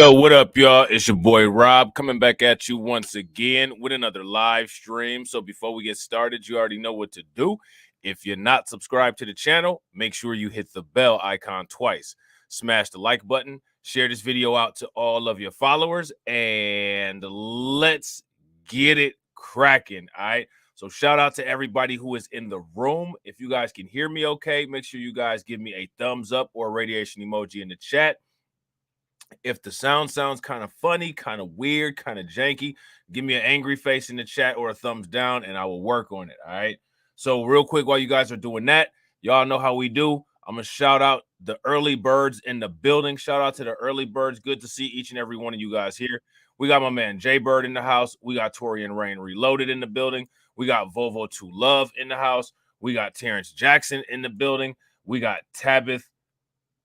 Yo, what up, y'all? It's your boy Rob coming back at you once again with another live stream. So before we get started, you already know what to do. If you're not subscribed to the channel, make sure you hit the bell icon twice. Smash the like button, share this video out to all of your followers, and let's get it cracking, all right? So shout out to everybody who is in the room. If you guys can hear me okay, make sure you guys give me a thumbs up or a radiation emoji in the chat. If the sound sounds kind of funny, kind of weird, kind of janky, give me an angry face in the chat or a thumbs down, and I will work on it, all right? So real quick, while you guys are doing that, y'all know how we do. I'm going to shout out the early birds in the building. Shout out to the early birds. Good to see each and every one of you guys here. We got my man Jay Bird in the house. We got Tori and Rain Reloaded in the building. We got Volvo to Love in the house. We got Terrence Jackson in the building. We got Tabith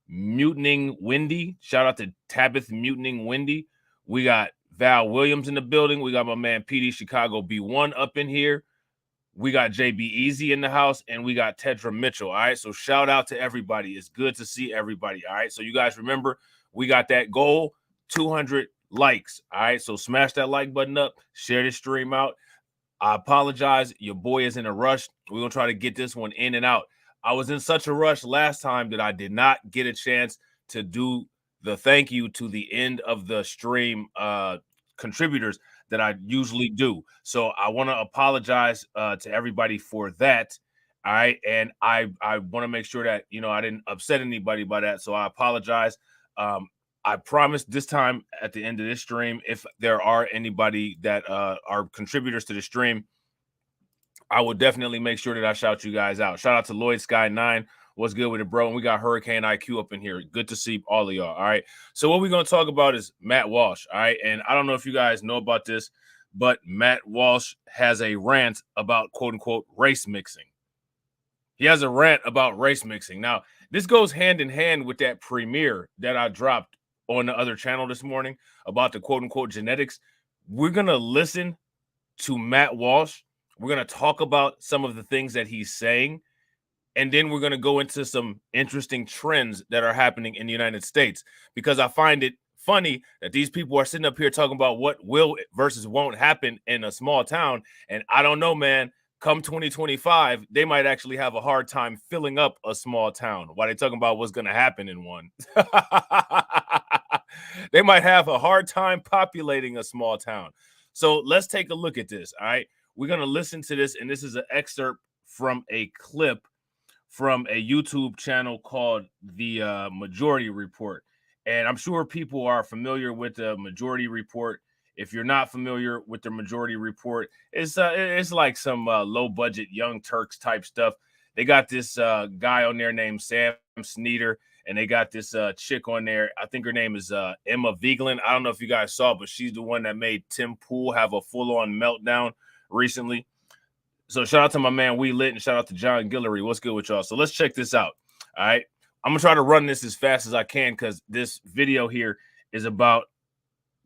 Mutining Wendy. Shout out to Tabith Mutining Wendy. We got Val Williams in the building. We got my man PD Chicago B1 up in here. We got JB Easy in the house, and we got Tedra Mitchell. All right. So shout out to everybody. It's good to see everybody. All right. So you guys remember, we got that goal, 200 likes. All right. So smash that like button up, share this stream out. I apologize. Your boy is in a rush. We're going to try to get this one in and out. I was in such a rush last time that I did not get a chance to do the thank you to the end of the stream contributors that I usually do. So I want to apologize to everybody for that. All right. And I want to make sure that, you know, I didn't upset anybody by that. So I apologize. I promise this time at the end of this stream, if there are anybody that are contributors to the stream, I will definitely make sure that I shout you guys out. Shout out to Lloyd Sky 9. What's good with it, bro? And we got Hurricane IQ up in here. Good to see all of y'all. All right. So what we're going to talk about is Matt Walsh. All right. And I don't know if you guys know about this, but Matt Walsh has a rant about quote unquote race mixing. He has a rant about race mixing. Now, this goes hand in hand with that premiere that I dropped on the other channel this morning about the quote unquote genetics. We're going to listen to Matt Walsh. We're going to talk about some of the things that he's saying. And then we're going to go into some interesting trends that are happening in the United States, because I find it funny that these people are sitting up here talking about what will versus won't happen in a small town. And I don't know, man, come 2025, they might actually have a hard time filling up a small town while they're talking about what's going to happen in one. They might have a hard time populating a small town. So let's take a look at this. All right. We're going to listen to this. And this is an excerpt from a clip from a YouTube channel called The Majority Report. And I'm sure people are familiar with the Majority Report. If you're not familiar with the Majority Report, it's like some low budget Young Turks type stuff. They got this guy on there named Sam Sneeder, and they got this chick on there. I think her name is Emma Vigeland. I don't know if you guys saw, but she's the one that made Tim Pool have a full-on meltdown recently. So shout out to my man We Lit, and shout out to John Guillory. What's good with y'all? So let's check this out. All right. I'm going to try to run this as fast as I can because this video here is about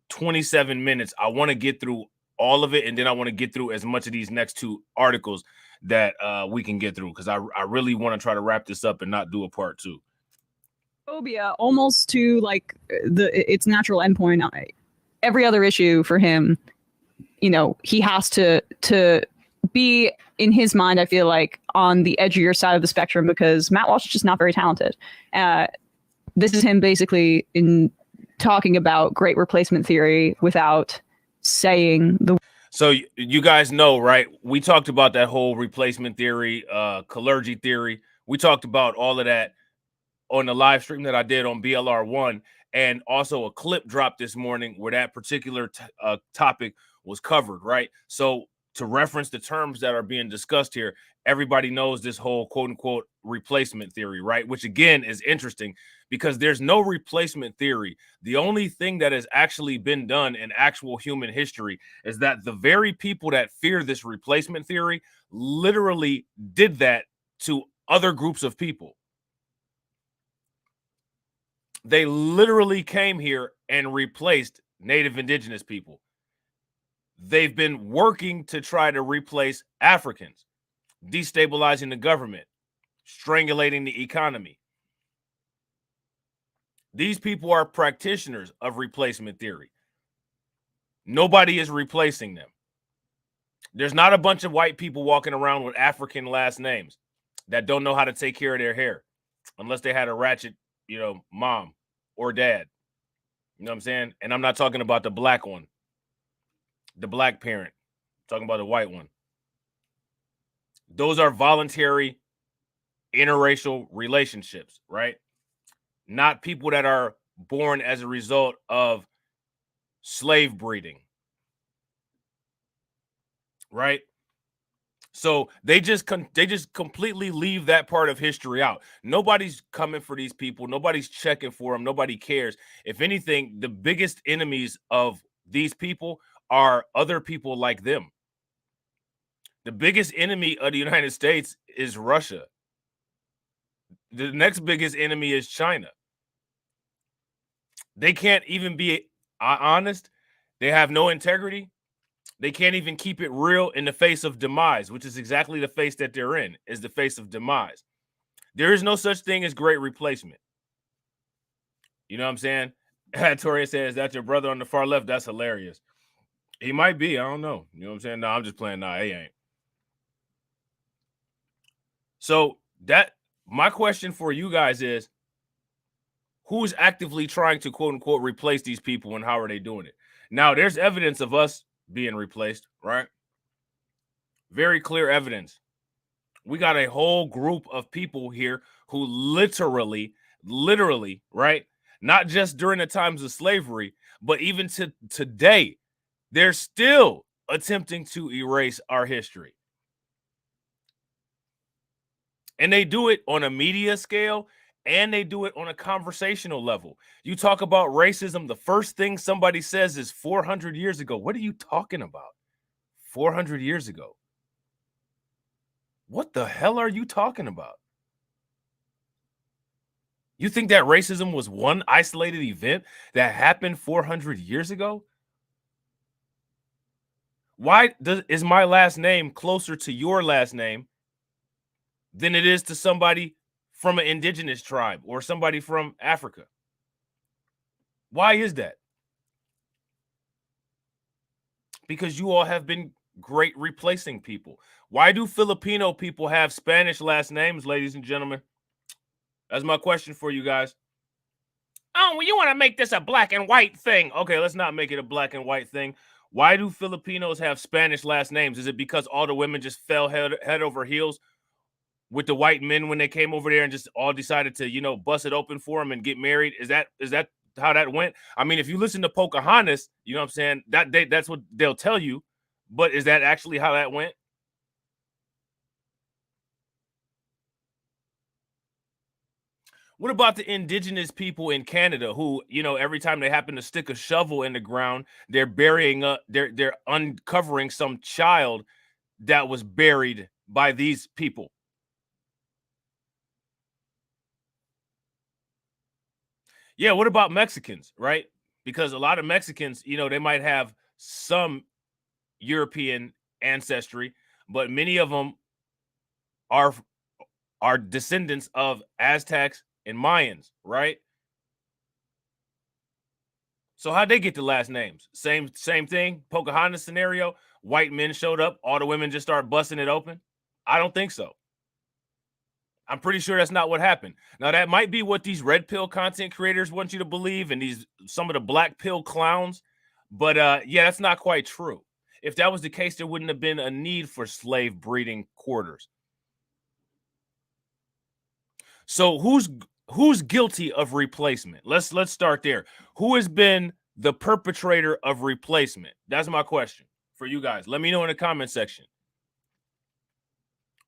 27 minutes. I want to get through all of it, and then I want to get through as much of these next two articles that we can get through, because I really want to try to wrap this up and not do a part two. Phobia almost to like its natural endpoint. Every other issue for him, you know, he has to be, in his mind, I feel like, on the edgier side of the spectrum, because Matt Walsh is just not very talented. This is him basically in talking about great replacement theory without saying the. So you guys know, right? We talked about that whole replacement theory, Kalergi theory. We talked about all of that on the live stream that I did on BLR1, and also a clip dropped this morning where that particular topic was covered, right? So to reference the terms that are being discussed here, everybody knows this whole quote unquote replacement theory, right? Which again is interesting because there's no replacement theory. The only thing that has actually been done in actual human history is that the very people that fear this replacement theory literally did that to other groups of people. They literally came here and replaced Native Indigenous people. They've been working to try to replace Africans, destabilizing the government, strangulating the economy. These people are practitioners of replacement theory. Nobody is replacing them. There's not a bunch of white people walking around with African last names that don't know how to take care of their hair, unless they had a ratchet, you know, mom or dad. You know what I'm saying? And I'm not talking about the black one, the black parent. I'm talking about the white one. Those are voluntary interracial relationships, right? Not people that are born as a result of slave breeding, right? So they just completely leave that part of history out. Nobody's coming for these people. Nobody's checking for them. Nobody cares. If anything, the biggest enemies of these people are other people like them. The biggest enemy of the United States is Russia. The next biggest enemy is China. They can't even be honest. They have no integrity. They can't even keep it real in the face of demise, which is exactly the face that they're in, is the face of demise. There is no such thing as great replacement. You know what I'm saying? Torian says, "Is that your brother on the far left?" That's hilarious. He might be. I don't know. You know what I'm saying? No, I'm just playing. Nah, he ain't. So that my question for you guys is, who's actively trying to quote unquote replace these people, and how are they doing it? Now, there's evidence of us being replaced, right? Very clear evidence. We got a whole group of people here who literally, right? Not just during the times of slavery, but even to today, they're still attempting to erase our history. And they do it on a media scale, and they do it on a conversational level. You talk about racism, the first thing somebody says is 400 years ago. What are you talking about? 400 years ago. What the hell are you talking about? You think that racism was one isolated event that happened 400 years ago? Why is my last name closer to your last name than it is to somebody from an indigenous tribe or somebody from Africa? Why is that? Because you all have been great replacing people. Why do Filipino people have Spanish last names, ladies and gentlemen? That's my question for you guys. Oh, well, you want to make this a black and white thing. Okay, let's not make it a black and white thing. Why do Filipinos have Spanish last names? Is it because all the women just fell head over heels with the white men when they came over there and just all decided to, you know, bust it open for them and get married? Is that how that went? I mean, if you listen to Pocahontas, you know what I'm saying? That's what they'll tell you. But is that actually how that went? What about the indigenous people in Canada who, you know, every time they happen to stick a shovel in the ground, they're burying they're uncovering some child that was buried by these people? Yeah, what about Mexicans, right? Because a lot of Mexicans, you know, they might have some European ancestry, but many of them are descendants of Aztecs and Mayans, right? So how'd they get the last names? Same thing. Pocahontas scenario. White men showed up. All the women just started busting it open. I don't think so. I'm pretty sure that's not what happened. Now, that might be what these red pill content creators want you to believe, and some of the black pill clowns. But yeah, that's not quite true. If that was the case, there wouldn't have been a need for slave breeding quarters. So who's guilty of replacement? Let's start there. Who has been the perpetrator of replacement? That's my question for you guys. Let me know in the comment section.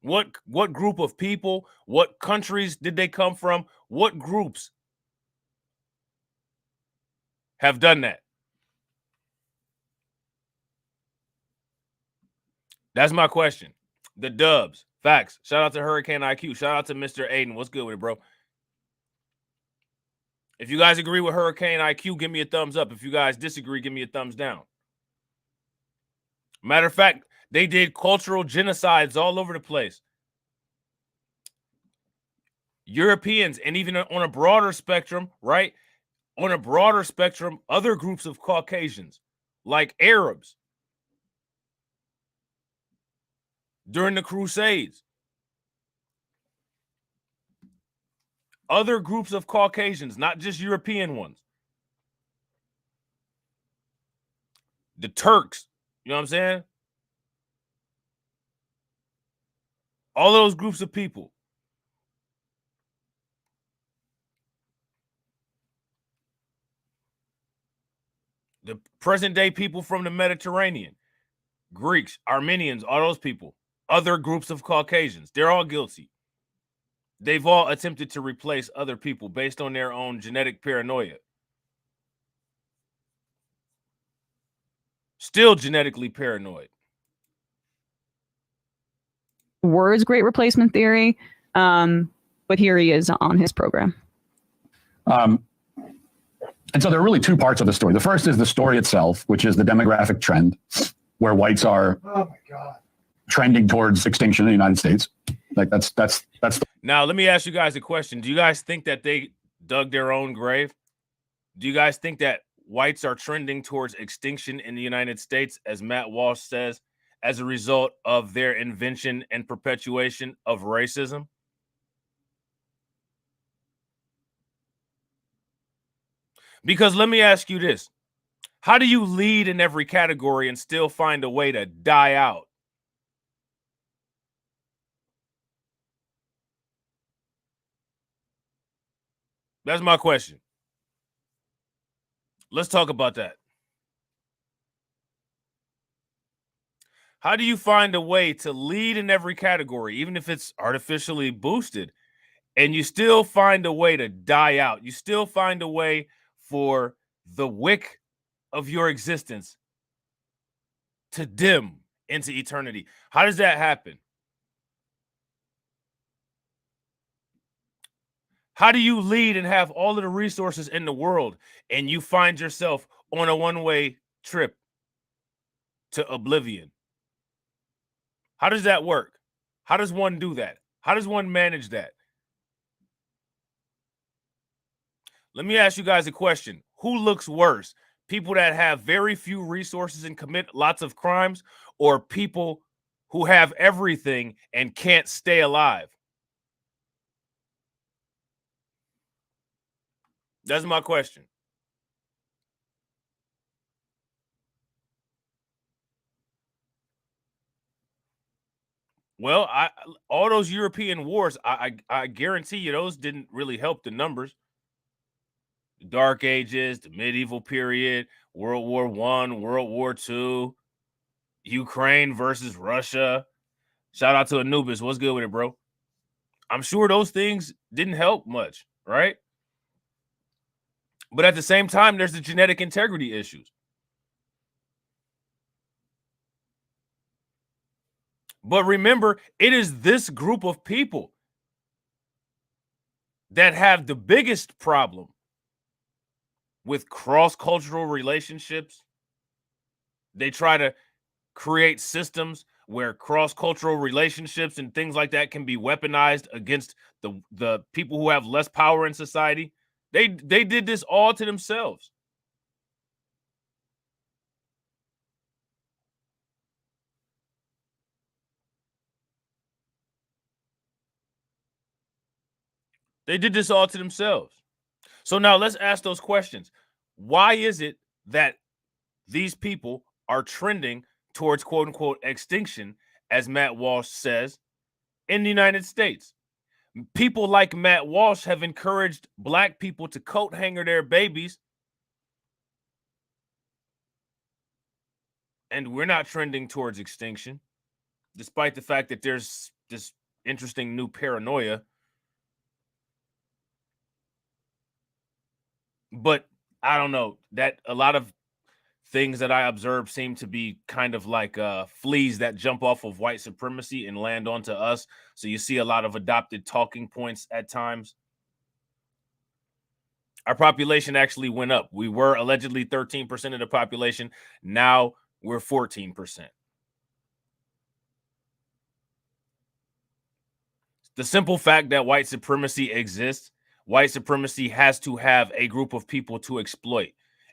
What group of people, what countries did they come from? What groups have done that? That's my question. The dubs. Facts. Shout out to Hurricane IQ. Shout out to Mr. Aiden. What's good with it, bro? If you guys agree with Hurricane IQ, give me a thumbs up. If you guys disagree, give me a thumbs down. Matter of fact, they did cultural genocides all over the place. Europeans, and even on a broader spectrum, right? On a broader spectrum, other groups of Caucasians, like Arabs, during the Crusades. Other groups of Caucasians, not just European ones. The Turks, you know what I'm saying? All those groups of people. The present day people from the Mediterranean, Greeks, Armenians, all those people, other groups of Caucasians, they're all guilty. They've all attempted to replace other people based on their own genetic paranoia. Still genetically paranoid. Words great replacement theory, but here he is on his program. And so there are really two parts of the story. The first is the story itself, which is the demographic trend, where whites are trending towards extinction in the United States. Like that's Now, let me ask you guys a question. Do you guys think that they dug their own grave? Do you guys think that whites are trending towards extinction in the United States, as Matt Walsh says, as a result of their invention and perpetuation of racism? Because let me ask you this. How do you lead in every category and still find a way to die out? That's my question. Let's talk about that. How do you find a way to lead in every category, even if it's artificially boosted, and you still find a way to die out? You still find a way for the wick of your existence to dim into eternity. How does that happen? How do you lead and have all of the resources in the world and you find yourself on a one-way trip to oblivion? How does that work? How does one do that? How does one manage that? Let me ask you guys a question. Who looks worse? People that have very few resources and commit lots of crimes, or people who have everything and can't stay alive? That's my question. Well, all those European wars, I guarantee you those didn't really help the numbers. The Dark Ages, the medieval period, World War I, World War II, Ukraine versus Russia. Shout out to Anubis. What's good with it, bro? I'm sure those things didn't help much, right? But at the same time, there's the genetic integrity issues. But remember, it is this group of people that have the biggest problem with cross-cultural relationships. They try to create systems where cross-cultural relationships and things like that can be weaponized against the people who have less power in society. They did this all to themselves. They did this all to themselves. So now let's ask those questions. Why is it that these people are trending towards quote unquote extinction, as Matt Walsh says, in the United States? People like Matt Walsh have encouraged black people to coat hanger their babies, and we're not trending towards extinction, despite the fact that there's this interesting new paranoia. But I don't know, that a lot of things that I observe seem to be kind of like fleas that jump off of white supremacy and land onto us. So you see a lot of adopted talking points at times. Our population actually went up. We were allegedly 13% of the population. Now we're 14%. The simple fact that white supremacy exists, white supremacy has to have a group of people to exploit.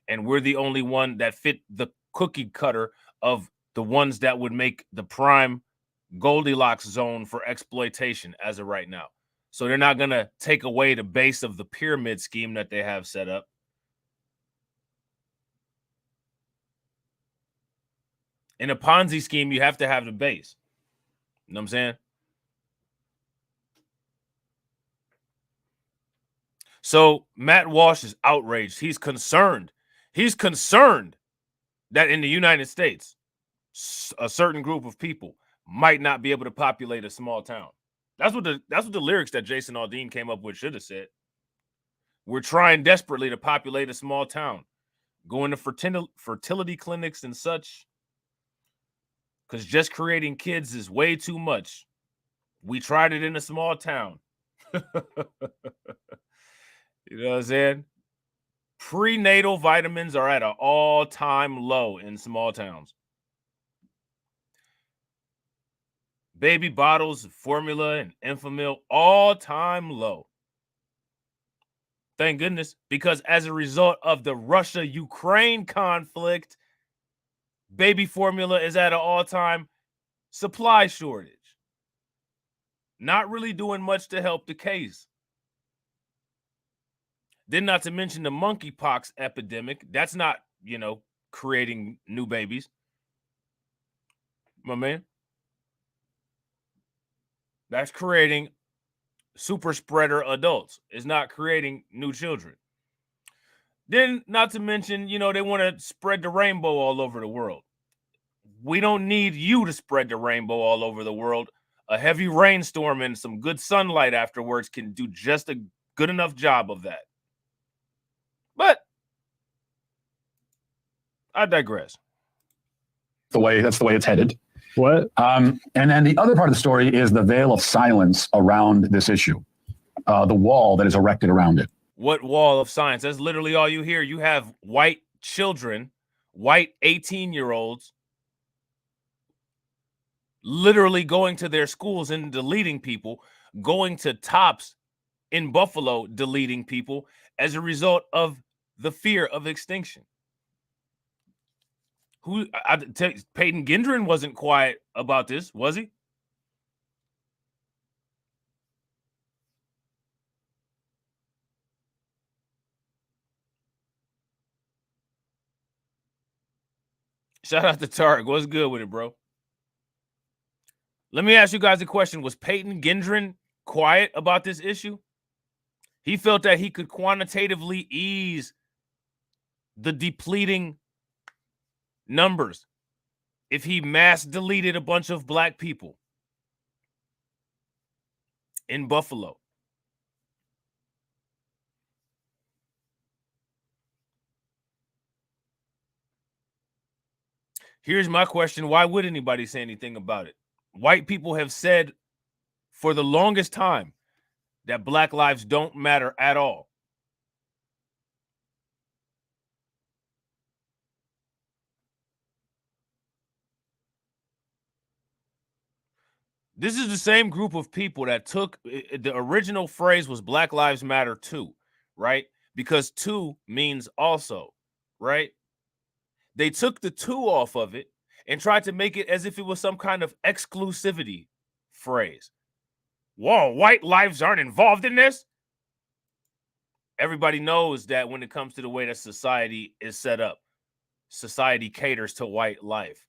And we're the only one that fit the cookie cutter of the ones that would make the prime Goldilocks zone for exploitation as of right now. So they're not going to take away the base of the pyramid scheme that they have set up. In a Ponzi scheme, you have to have the base. You know what I'm saying? So Matt Walsh is outraged. He's concerned. He's concerned that in the United States, a certain group of people might not be able to populate a small town. That's what the lyrics that Jason Aldean came up with should have said. We're trying desperately to populate a small town, going to fertility clinics and such, because just creating kids is way too much. We tried it in a small town. You know what I'm saying? Prenatal vitamins are at an all-time low in small towns. Baby bottles, formula, and Enfamil all-time low. Thank goodness, because as a result of the Russia-Ukraine conflict, baby formula is at an all-time supply shortage. Not really doing much to help the case. Then not to mention the monkeypox epidemic. That's not, creating new babies. My man. That's creating super spreader adults. It's not creating new children. Then not to mention, they want to spread the rainbow all over the world. We don't need you to spread the rainbow all over the world. A heavy rainstorm and some good sunlight afterwards can do just a good enough job of that. But I digress. That's the way it's headed. What? And then the other part of the story is the veil of silence around this issue, the wall that is erected around it. What wall of silence? That's literally all you hear. You have white children, white 18-year-olds, literally going to their schools and deleting people, going to Tops in Buffalo, deleting people as a result of the fear of extinction. Peyton Gendron wasn't quiet about this, was he? Shout out to Tarek. What's good with it, bro? Let me ask you guys a question. Was Peyton Gendron quiet about this issue? He felt that he could quantitatively ease the depleting numbers if he mass deleted a bunch of black people in Buffalo. Here's my question. Why would anybody say anything about it? White people have said for the longest time that black lives don't matter at all. This is the same group of people that took the original phrase was Black Lives Matter too, right? Because two means also, right? They took the two off of it and tried to make it as if it was some kind of exclusivity phrase. Whoa, white lives aren't involved in this? Everybody knows that when it comes to the way that society is set up, society caters to white life.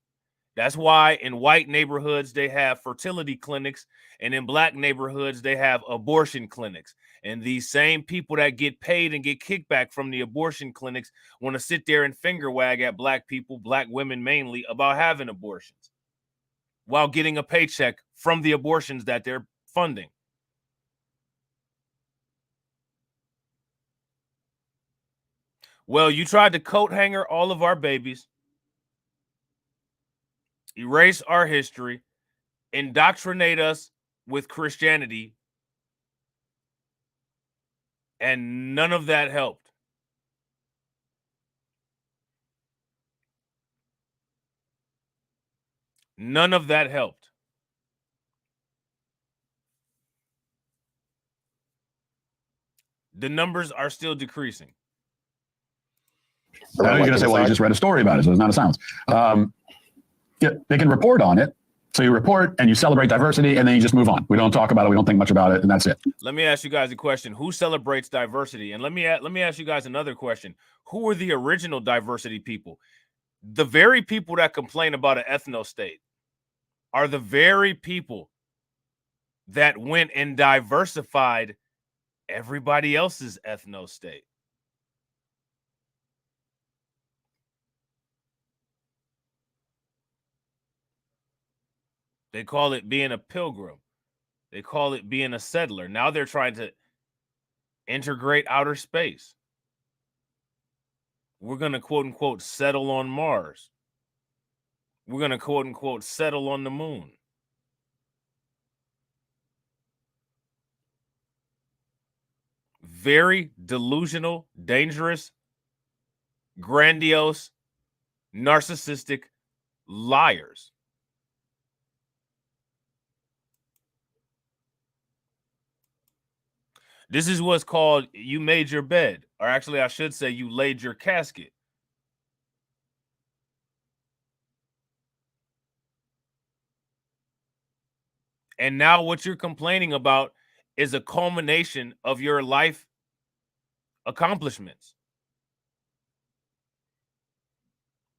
That's why in white neighborhoods, they have fertility clinics, and in black neighborhoods, they have abortion clinics. And these same people that get paid and get kickback from the abortion clinics want to sit there and finger wag at black people, black women mainly, about having abortions while getting a paycheck from the abortions that they're funding. Well, you tried to coat hanger all of our babies, erase our history, indoctrinate us with Christianity, and none of that helped. None of that helped. The numbers are still decreasing. I know you're going to say, well, you just read a story about it, so it's not a silence. Yeah, they can report on it. So you report and you celebrate diversity, and then you just move on. We don't talk about it. We don't think much about it, and that's it. Let me ask you guys a question. Who celebrates diversity? And let me ask you guys another question. Who were the original diversity people? The very people that complain about an ethno-state are the very people that went and diversified everybody else's ethno-state. They call it being a pilgrim. They call it being a settler. Now they're trying to integrate outer space. We're going to quote unquote settle on Mars. We're going to quote unquote settle on the moon. Very delusional, dangerous, grandiose, narcissistic liars. This is what's called you made your bed. Or actually, I should say you laid your casket. And now what you're complaining about is a culmination of your life accomplishments.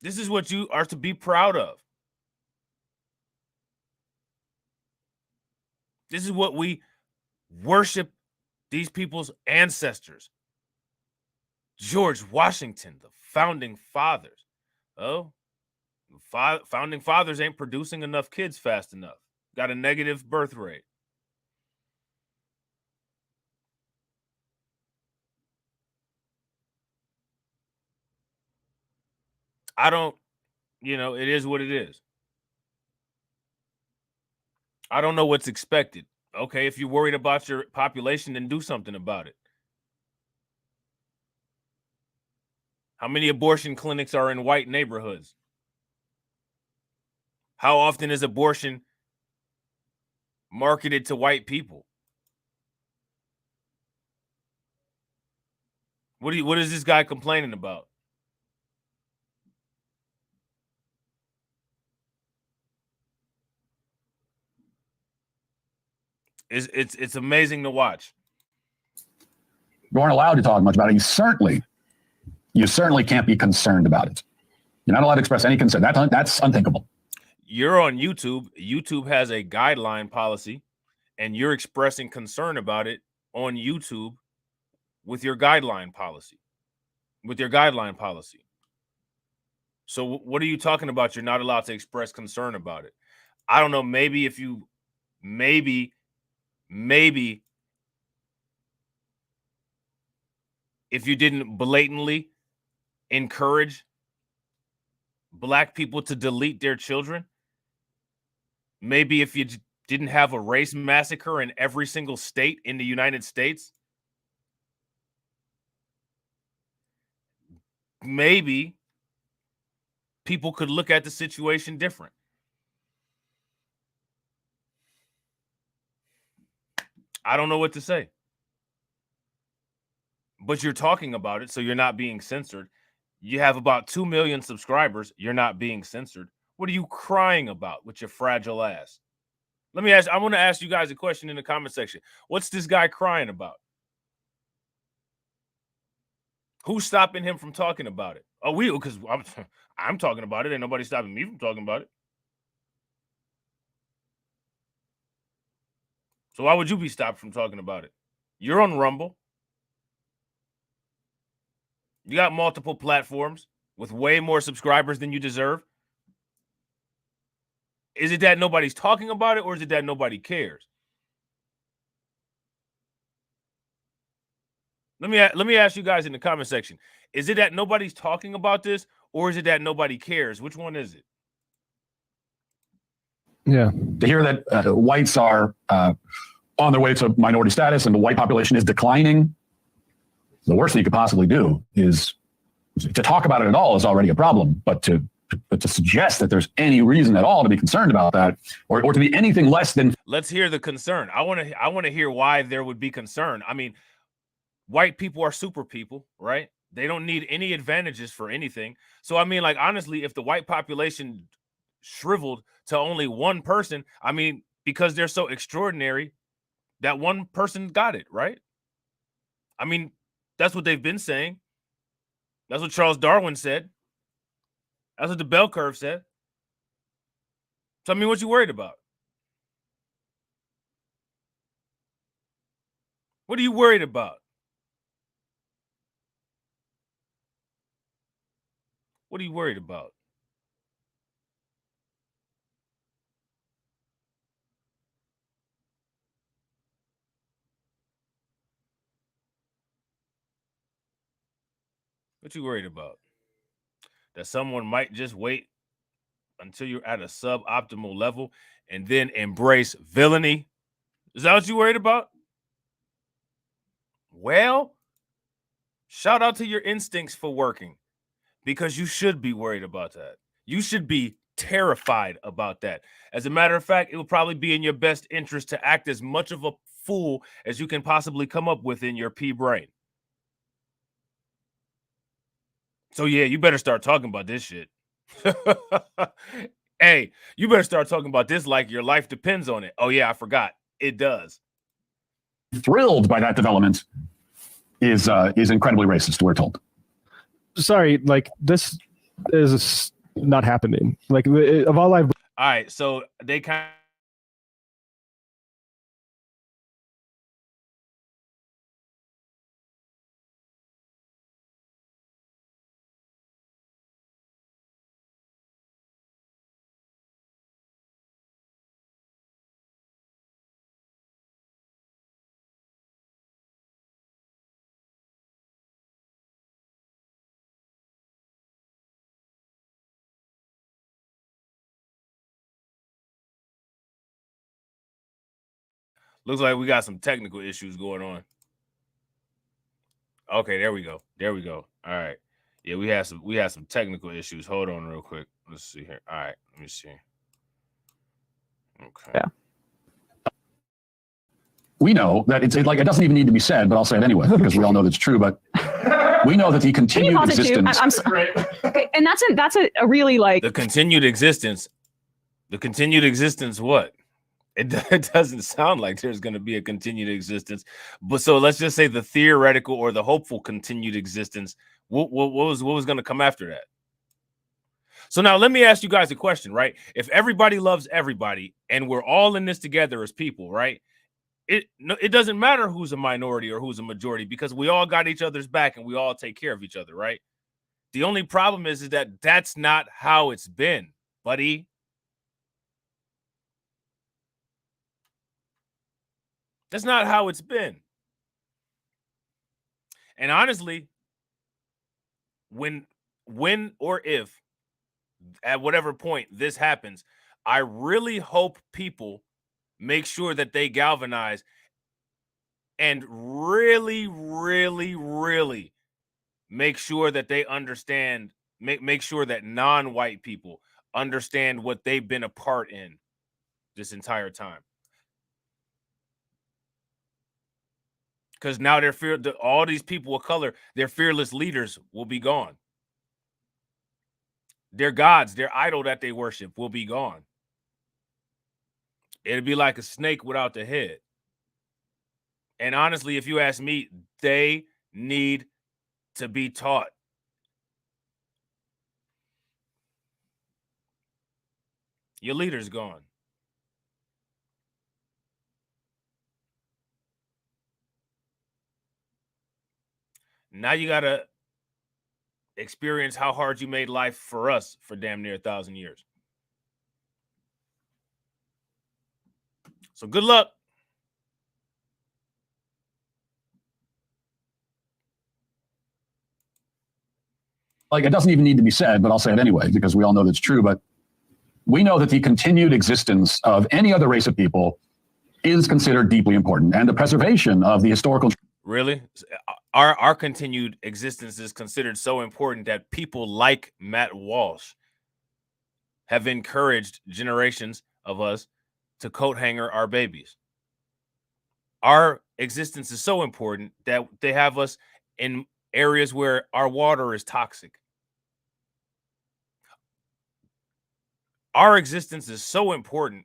This is what you are to be proud of. This is what we worship these people's ancestors. George Washington, the founding fathers. Oh, founding fathers ain't producing enough kids fast enough. Got a negative birth rate. I don't, it is what it is. I don't know what's expected. Okay, if you're worried about your population, then do something about it. How many abortion clinics are in white neighborhoods? How often is abortion marketed to white people? What is this guy complaining about? It's amazing to watch. You aren't allowed to talk much about it. You certainly can't be concerned about it. You're not allowed to express any concern. That's unthinkable. You're on YouTube. YouTube has a guideline policy, and you're expressing concern about it on YouTube with your guideline policy. So what are you talking about? You're not allowed to express concern about it. I don't know. Maybe if you, maybe if you didn't blatantly encourage Black people to delete their children, maybe if you didn't have a race massacre in every single state in the United States, maybe people could look at the situation different. I don't know what to say. But you're talking about it, so you're not being censored. You have about 2 million subscribers. You're not being censored. What are you crying about with your fragile ass? I want to ask you guys a question in the comment section. What's this guy crying about? Who's stopping him from talking about it? Oh, because I'm talking about it, and nobody's stopping me from talking about it. So why would you be stopped from talking about it? You're on Rumble. You got multiple platforms with way more subscribers than you deserve. Is it that nobody's talking about it, or is it that nobody cares? Let me ask you guys in the comment section. Is it that nobody's talking about this, or is it that nobody cares? Which one is it? Yeah. To hear that whites are on their way to minority status and the white population is declining, the worst thing you could possibly do is to talk about it at all is already a problem. But to suggest that there's any reason at all to be concerned about that, or to be anything less than. Let's hear the concern. I want to hear why there would be concern. I mean, white people are super people, right? They don't need any advantages for anything. So, I mean, like, honestly, if the white population shriveled to only one person, I mean, because they're so extraordinary, that one person got it, right? I mean, that's what they've been saying. That's what Charles Darwin said. That's what the bell curve said. So, I mean, what you worried about? What are you worried about? What are you worried about? What you worried about? That someone might just wait until you're at a suboptimal level and then embrace villainy? Is that what you worried about? Well, shout out to your instincts for working, because you should be worried about that. You should be terrified about that. As a matter of fact, it will probably be in your best interest to act as much of a fool as you can possibly come up with in your pea brain. So yeah, you better start talking about this shit. Hey, you better start talking about this like your life depends on it. Oh yeah, I forgot. It does. Thrilled by that development is incredibly racist, we're told. Sorry, like this is not happening. Like of all I've. All right, so they kind of. Looks like we got some technical issues going on. Okay, there we go. There we go. All right. Yeah, we had some technical issues. Hold on real quick. Let's see here. All right, let me see. Okay. Yeah. We know that it's like it doesn't even need to be said, but I'll say it anyway because we all know that's true. But we know that the continued existence. I'm sorry. Okay, and that's a really like the continued existence. The continued existence. What? It doesn't sound like there's going to be a continued existence, but so let's just say the theoretical or the hopeful continued existence. What was going to come after that? So now let me ask you guys a question, right? If everybody loves everybody and we're all in this together as people, right? It doesn't matter who's a minority or who's a majority because we all got each other's back and we all take care of each other, right? The only problem is that that's not how it's been, buddy. That's not how it's been. And honestly, when or if at whatever point this happens, I really hope people make sure that they galvanize and really, really, really make sure that they understand, make sure that non-white people understand what they've been a part in this entire time. Because now all these people of color, their fearless leaders will be gone. Their gods, their idol that they worship will be gone. It'd be like a snake without the head. And honestly, if you ask me, they need to be taught. Your leader's gone. Now you got to experience how hard you made life for us for damn near 1,000 years. So good luck. Like it doesn't even need to be said, but I'll say it anyway because we all know that's true. But we know that the continued existence of any other race of people is considered deeply important, and the preservation of the historical. Really? Our continued existence is considered so important that people like Matt Walsh have encouraged generations of us to coat hanger our babies. Our existence is so important that they have us in areas where our water is toxic. Our existence is so important.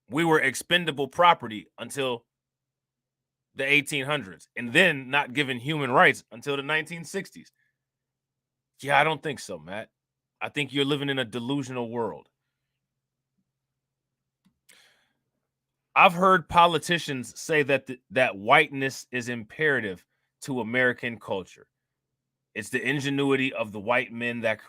We were expendable property until the 1800s and then not given human rights until the 1960s. Yeah, I don't think so, Matt. I think you're living in a delusional world. I've heard politicians say that that whiteness is imperative to American culture. It's the ingenuity of the white men that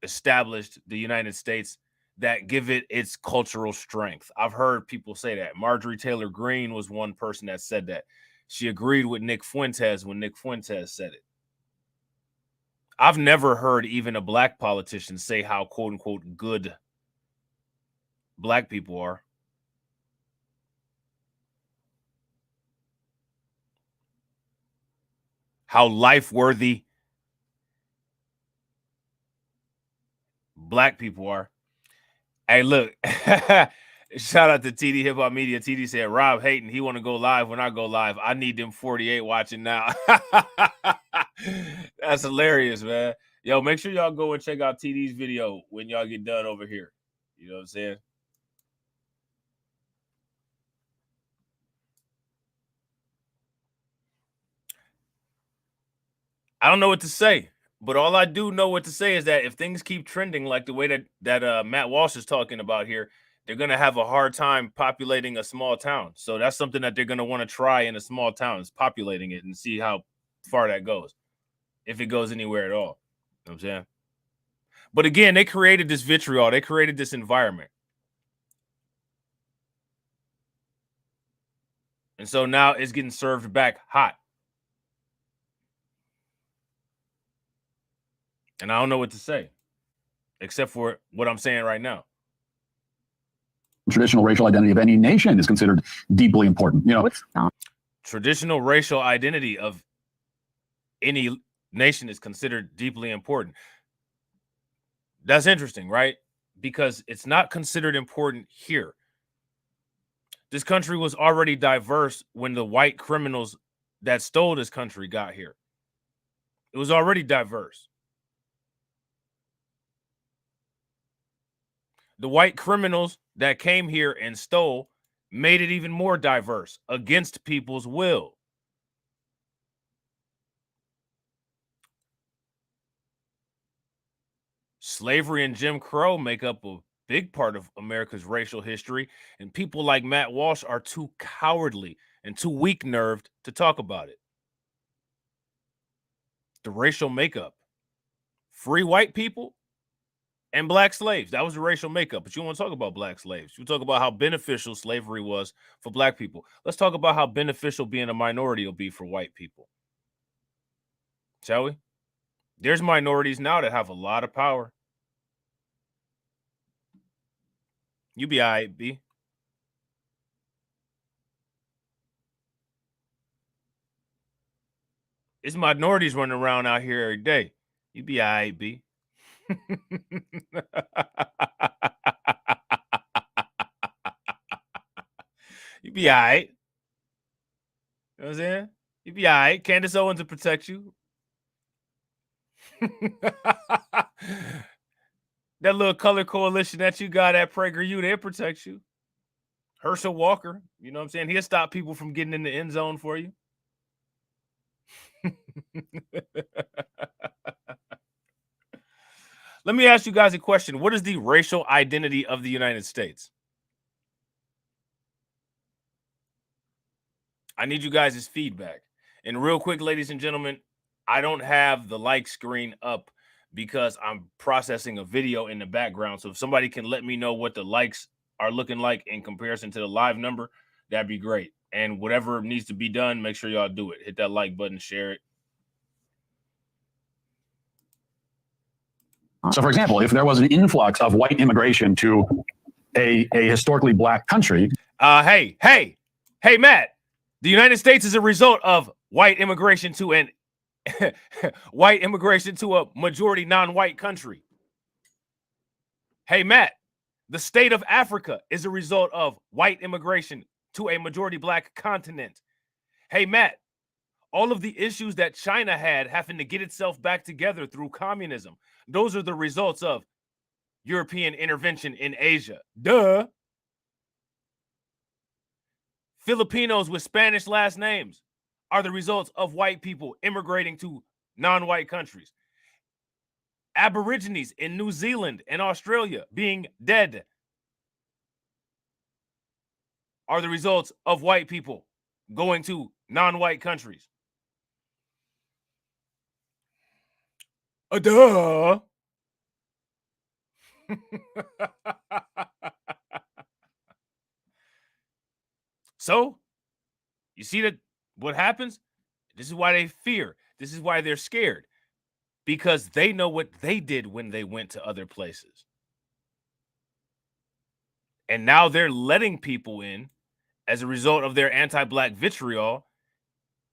established the United States that give it its cultural strength. I've heard people say that. Marjorie Taylor Greene was one person that said that. She agreed with Nick Fuentes when Nick Fuentes said it. I've never heard even a black politician say how quote unquote good black people are. How life worthy black people are. Hey, look. Shout out to TD Hip Hop Media. TD said, Rob hating. He want to go live when I go live. I need them 48 watching now. That's hilarious, man. Yo, make sure y'all go and check out TD's video when y'all get done over here. You know what I'm saying? I don't know what to say, but all I do know what to say is that if things keep trending like the way that Matt Walsh is talking about here, they're going to have a hard time populating a small town. So that's something that they're going to want to try in a small town, is populating it and see how far that goes, if it goes anywhere at all. You know what I'm saying? But again, they created this vitriol. They created this environment. And so now it's getting served back hot. And I don't know what to say, except for what I'm saying right now. Traditional racial identity of any nation is considered deeply important. You know, What's not? Traditional racial identity of any nation is considered deeply important. That's interesting, right? Because it's not considered important here. This country was already diverse when the white criminals that stole this country got here. It was already diverse. The white criminals that came here and stole made it even more diverse against people's will. Slavery and Jim Crow make up a big part of America's racial history, and people like Matt Walsh are too cowardly and too weak-nerved to talk about it. The racial makeup. Free white people and black slaves. That was the racial makeup. But you don't want to talk about black slaves. You talk about how beneficial slavery was for black people. Let's talk about how beneficial being a minority will be for white people. Shall we? There's minorities now that have a lot of power. You be all right, B. It's minorities running around out here every day. You be all right, B. You be all right. You know what I'm saying? You be all right. Candace Owens will protect you. That little color coalition that you got at PragerU, they'll protect you. Herschel Walker, you know what I'm saying? He'll stop people from getting in the end zone for you. Let me ask you guys a question. What is the racial identity of the United States? I need you guys' feedback. And real quick, ladies and gentlemen, I don't have the like screen up because I'm processing a video in the background. So if somebody can let me know what the likes are looking like in comparison to the live number, that'd be great. And whatever needs to be done, make sure y'all do it. Hit that like button, share it. so for example, if there was an influx of white immigration to a historically black country. Hey, Matt, the United States is a result of white immigration to a majority non-white country. Hey, Matt, the state of Africa is a result of white immigration to a majority black continent. Hey, Matt, all of the issues that China had having to get itself back together through communism, those are the results of European intervention in Asia. Duh. Filipinos with Spanish last names are the results of white people immigrating to non-white countries. Aborigines in New Zealand and Australia being dead are the results of white people going to non-white countries. Duh. So, you see that what happens? This is why they fear. This is why they're scared. Because they know what they did when they went to other places. And now they're letting people in as a result of their anti-black vitriol.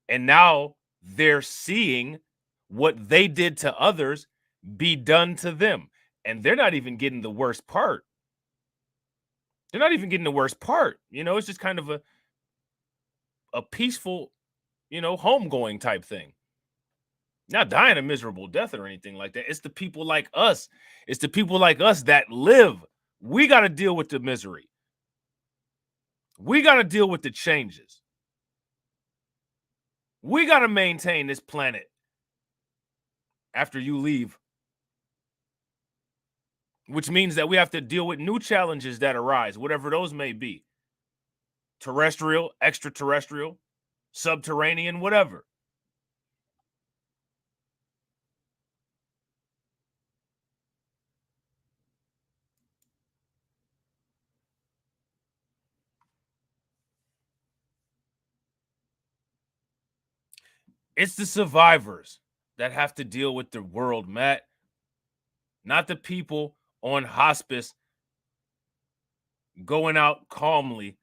And now they're seeing what they did to others be done to them. And they're not even getting the worst part. They're not even getting the worst part. You know, it's just kind of a peaceful, you know, homegoing type thing. Not dying a miserable death or anything like that. It's the people like us. It's the people like us that live. We got to deal with the misery. We got to deal with the changes. We got to maintain this planet after you leave. Which means that we have to deal with new challenges that arise, whatever those may be. Terrestrial, extraterrestrial, subterranean, whatever. It's the survivors that have to deal with the world, Matt. Not the people on hospice going out calmly,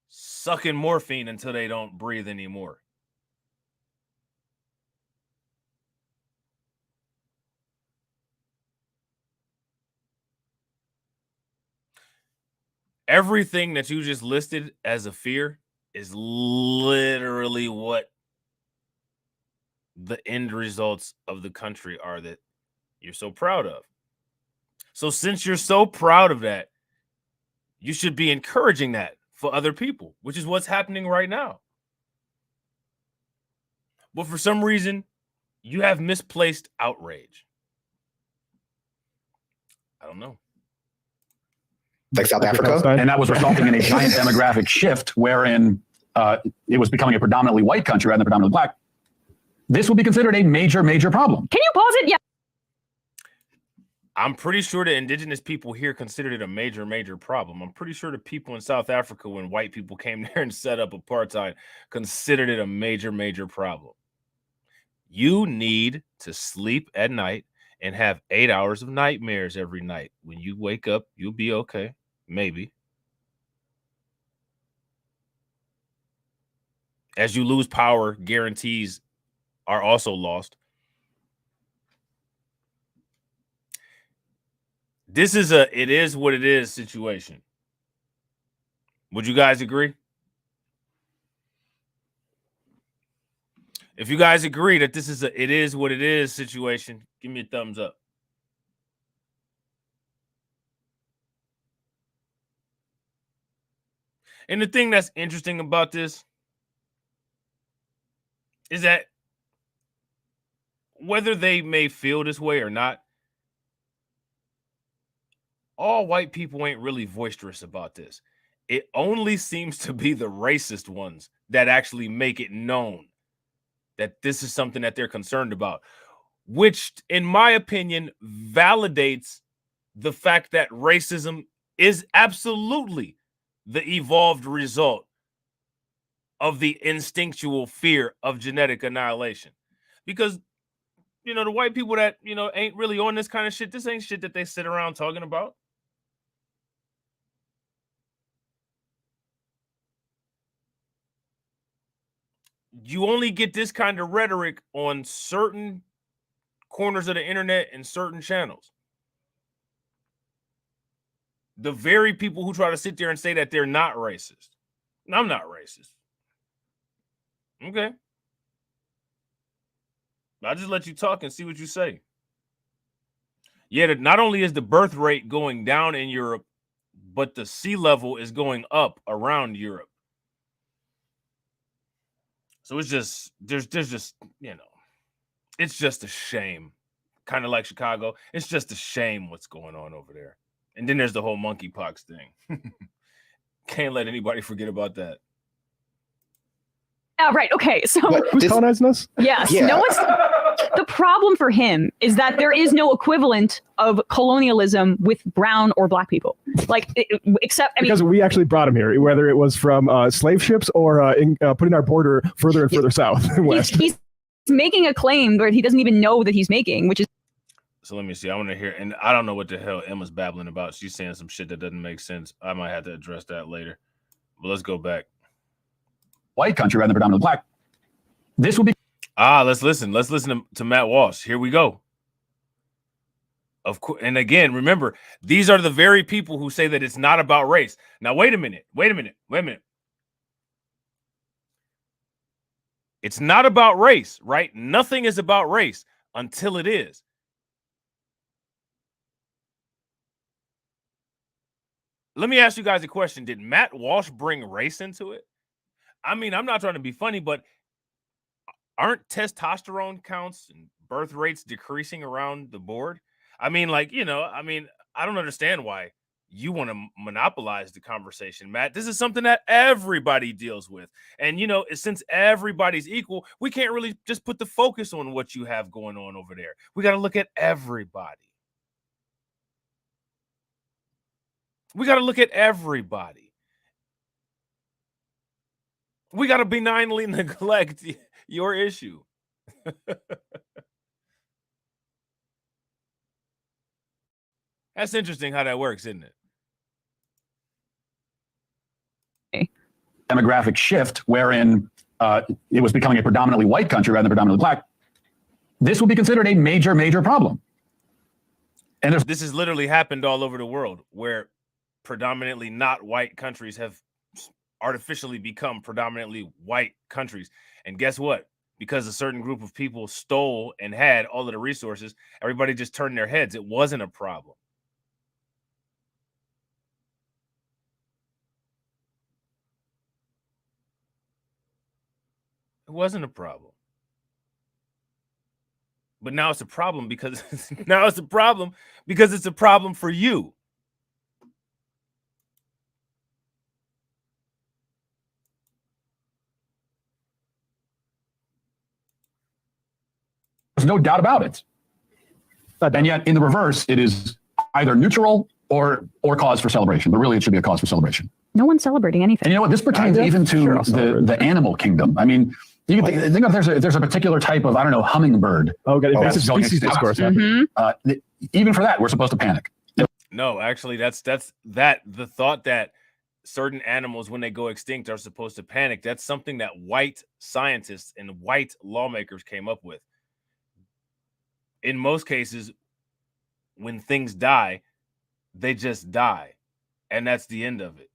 sucking morphine until they don't breathe anymore. Everything that you just listed as a fear is literally what the end results of the country are that you're so proud of. So since you're so proud of that, you should be encouraging that for other people, which is what's happening right now. But for some reason, you have misplaced outrage. I don't know. Like South Africa? And that was resulting in a giant demographic shift wherein it was becoming a predominantly white country rather than predominantly black. This would be considered a major, major problem. Can you pause it? Yeah. I'm pretty sure the indigenous people here considered it a major, major problem. I'm pretty sure the people in South Africa, when white people came there and set up apartheid, considered it a major, major problem. You need to sleep at night and have 8 hours of nightmares every night. When you wake up, you'll be okay. Maybe. As you lose power, guarantees are also lost. This is a it is what it is situation. Would you guys agree? If you guys agree that this is a it is what it is situation, give me a thumbs up. And the thing that's interesting about this is that whether they may feel this way or not, all white people ain't really boisterous about this. It only seems to be the racist ones that actually make it known that this is something that they're concerned about, which, in my opinion, validates the fact that racism is absolutely the evolved result of the instinctual fear of genetic annihilation. Because, you know, the white people that, you know, ain't really on this kind of shit, this ain't shit that they sit around talking about. You only get this kind of rhetoric on certain corners of the internet and certain channels. The very people who try to sit there and say that they're not racist. I'm not racist. Okay. I'll just let you talk and see what you say. Yeah, not only is the birth rate going down in Europe, but the sea level is going up around Europe. So it's just, there's just, you know, it's just a shame. Kind of like Chicago. It's just a shame what's going on over there. And then there's the whole monkeypox thing. Can't let anybody forget about that. Right. Okay. So Who's colonizing us? yes, Yeah. no one's. The problem for him is that there is no equivalent of colonialism with brown or black people. Like, except, I mean, Because we actually brought him here, whether it was from slave ships or putting our border further and further south and west. he's making a claim that he doesn't even know that he's making, which is So let me see. I want to hear, and I don't know what the hell Emma's babbling about. She's saying some shit that doesn't make sense. I might have to address that later. But let's go back. White country rather than predominantly black. This will be Let's listen. Let's listen to Matt Walsh. Here we go. Of course. And again, remember, these are the very people who say that it's not about race. Now, wait a minute. It's not about race, right? Nothing is about race until it is. Let me ask you guys a question. Did Matt Walsh bring race into it? I mean, I'm not trying to be funny, but aren't testosterone counts and birth rates decreasing around the board? I mean, like, I don't understand why you want to monopolize the conversation, Matt. This is something that everybody deals with. And, since everybody's equal, we can't really just put the focus on what you have going on over there. We got to look at everybody. We got to look at everybody. We got to benignly neglect your issue. That's interesting how that works, isn't it? Demographic shift wherein it was becoming a predominantly white country rather than predominantly black, this would be considered a major, major problem. And this has literally happened all over the world where predominantly not white countries have artificially become predominantly white countries. And guess what? Because a certain group of people stole and had all of the resources, everybody just turned their heads. It wasn't a problem. It wasn't a problem. But now it's a problem because it's a problem for you. There's no doubt about it. And yet, in the reverse, it is either neutral or cause for celebration. But really, it should be a cause for celebration. No one's celebrating anything. And you know what? This pertains even to the animal kingdom. I mean, you can think of there's a particular type of, I don't know, hummingbird. Invasive species discourse. Mm-hmm. Even for that, we're supposed to panic. No, actually, that's the thought that certain animals, when they go extinct, are supposed to panic. That's something that white scientists and white lawmakers came up with. In most cases, when things die, they just die. And that's the end of it.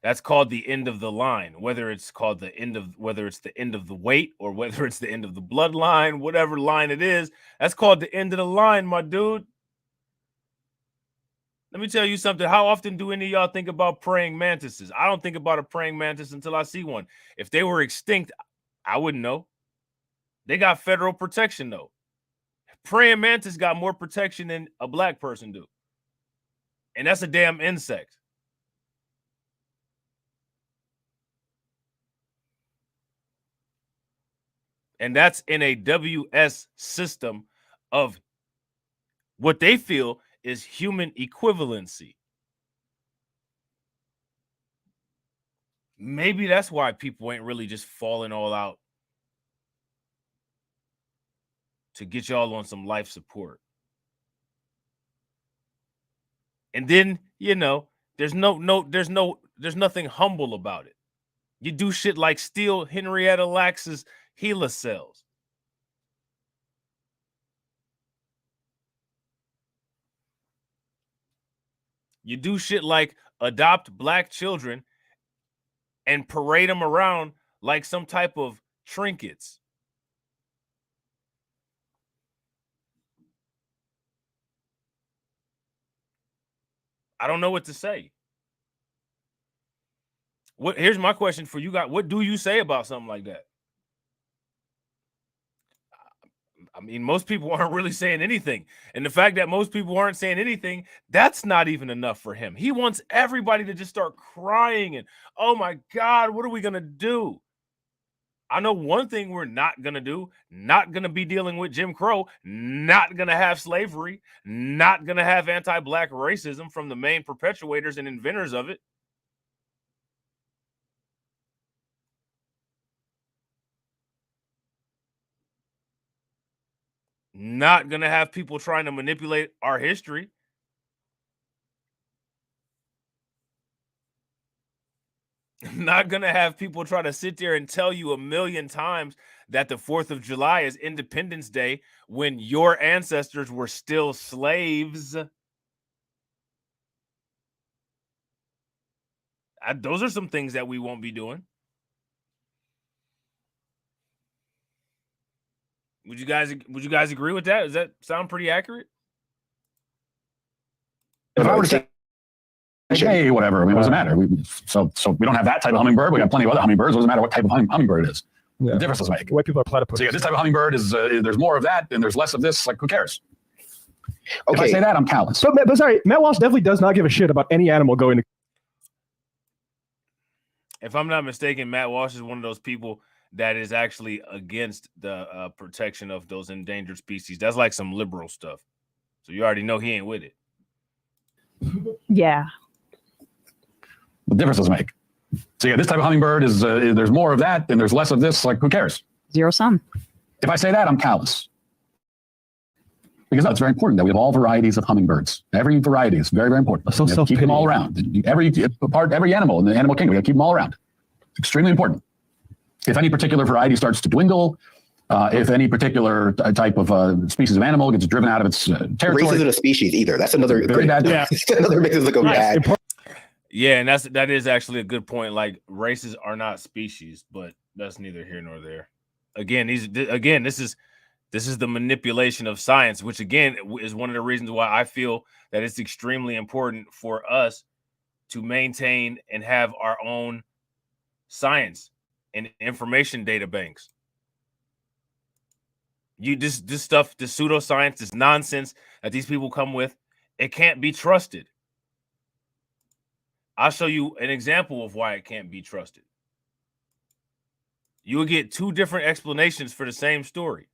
That's called the end of the line, whether it's the end of the weight or whether it's the end of the bloodline, whatever line it is, that's called the end of the line, my dude. Let me tell you something. How often do any of y'all think about praying mantises? I don't think about a praying mantis until I see one. If they were extinct, I wouldn't know. They got federal protection, though. Praying mantis got more protection than a black person do. And that's a damn insect. And that's in a WS system of what they feel is human equivalency. Maybe that's why people ain't really just falling all out to get y'all on some life support. And then, there's nothing humble about it. You do shit like steal Henrietta Lax's HeLa cells. You do shit like adopt black children and parade them around like some type of trinkets. I don't know what to say. Here's my question for you guys. What do you say about something like that? I mean, most people aren't really saying anything. And the fact that most people aren't saying anything, that's not even enough for him. He wants everybody to just start crying and, oh my God, what are we going to do? I know one thing we're not going to do, not going to be dealing with Jim Crow, not going to have slavery, not going to have anti-black racism from the main perpetuators and inventors of it. Not going to have people trying to manipulate our history. not going to have people try to sit there and tell you a million times that the 4th of July is Independence Day when your ancestors were still slaves. Those are some things that we won't be doing. Would you guys agree with that? Does that sound pretty accurate? If I were to say, hey, whatever, I mean, what does it matter? So we don't have that type of hummingbird. We got plenty of other hummingbirds. It doesn't matter what type of hummingbird it is. Yeah. The difference doesn't make. White people are platypus. So yeah, this type of hummingbird is there's more of that and there's less of this. Like, who cares? Okay. If I say that, I'm callous. But sorry, Matt Walsh definitely does not give a shit about any animal going to. If I'm not mistaken, Matt Walsh is one of those people that is actually against the protection of those endangered species. That's like some liberal stuff. So you already know he ain't with it. Yeah. The difference doesn't make. So yeah, this type of hummingbird is there's more of that and there's less of this. Like, who cares? Zero sum. If I say that, I'm callous. Because no, it's very important that we have all varieties of hummingbirds. Every variety is very, very important. So we have to keep them all around. Every animal in the animal kingdom, we have to keep them all around. It's extremely important. If any particular variety starts to dwindle, if any particular type of species of animal gets driven out of its territory. Race isn't a species either. That's another Very bad. Yeah. Another makes it look bad. Yeah, and that is actually a good point. Like, races are not species, but that's neither here nor there. Again, this is the manipulation of science, which again is one of the reasons why I feel that it's extremely important for us to maintain and have our own science and information data banks. This stuff, this pseudoscience, this nonsense that these people come with, it can't be trusted. I'll show you an example of why it can't be trusted. You will get two different explanations for the same story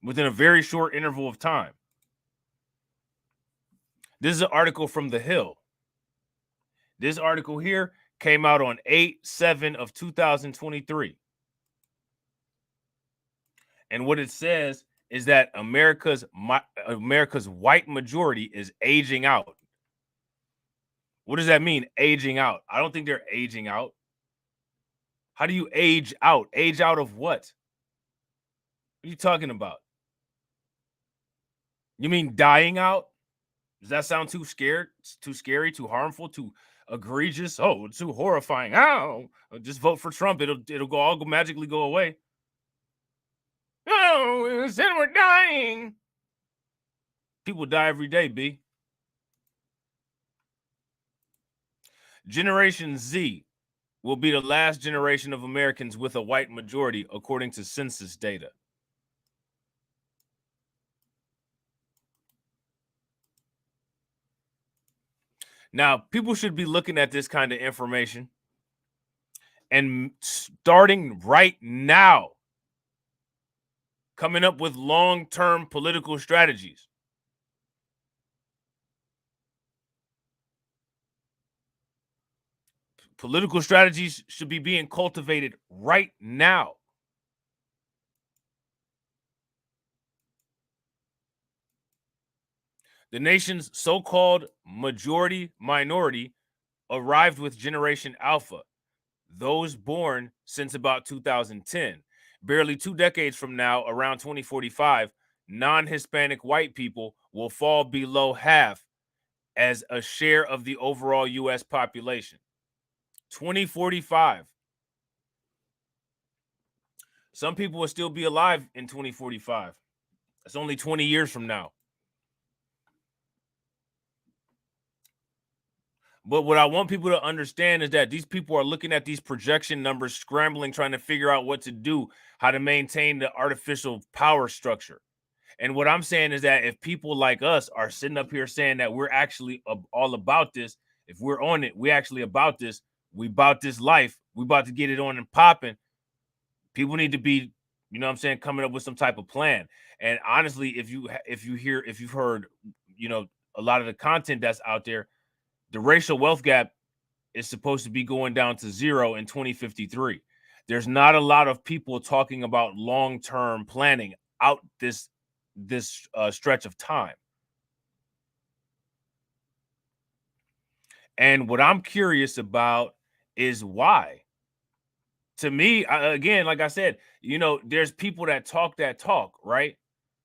within a very short interval of time. This is an article from The Hill. This article here came out on 8/7 of 2023. And what it says is that America's white majority is aging out. What does that mean, aging out? I don't think they're aging out. How do you age out? Age out of what? What are you talking about? You mean dying out? Does that sound too scared, too scary, too harmful, too egregious? Oh, it's too horrifying. Oh, just vote for Trump. It'll all magically go away. Oh, then we're dying. People die every day, B. Generation Z will be the last generation of Americans with a white majority, according to census data. Now, people should be looking at this kind of information and starting right now, coming up with long-term political strategies. Political strategies should be being cultivated right now. The nation's so-called majority minority arrived with Generation Alpha, those born since about 2010. Barely 2 decades from now, around 2045, non-Hispanic white people will fall below half as a share of the overall U.S. population. 2045. Some people will still be alive in 2045. That's only 20 years from now. But what I want people to understand is that these people are looking at these projection numbers, scrambling, trying to figure out what to do, how to maintain the artificial power structure. And what I'm saying is that if people like us are sitting up here saying that we're actually all about this, if we're on it, we actually about this, we about this life, we about to get it on and popping, people need to be, you know what I'm saying, coming up with some type of plan. And honestly, if you've heard, you know, a lot of the content that's out there, the racial wealth gap is supposed to be going down to 0 in 2053. There's not a lot of people talking about long-term planning out this stretch of time. And what I'm curious about is why. To me, again, like I said, you know, there's people that talk, right?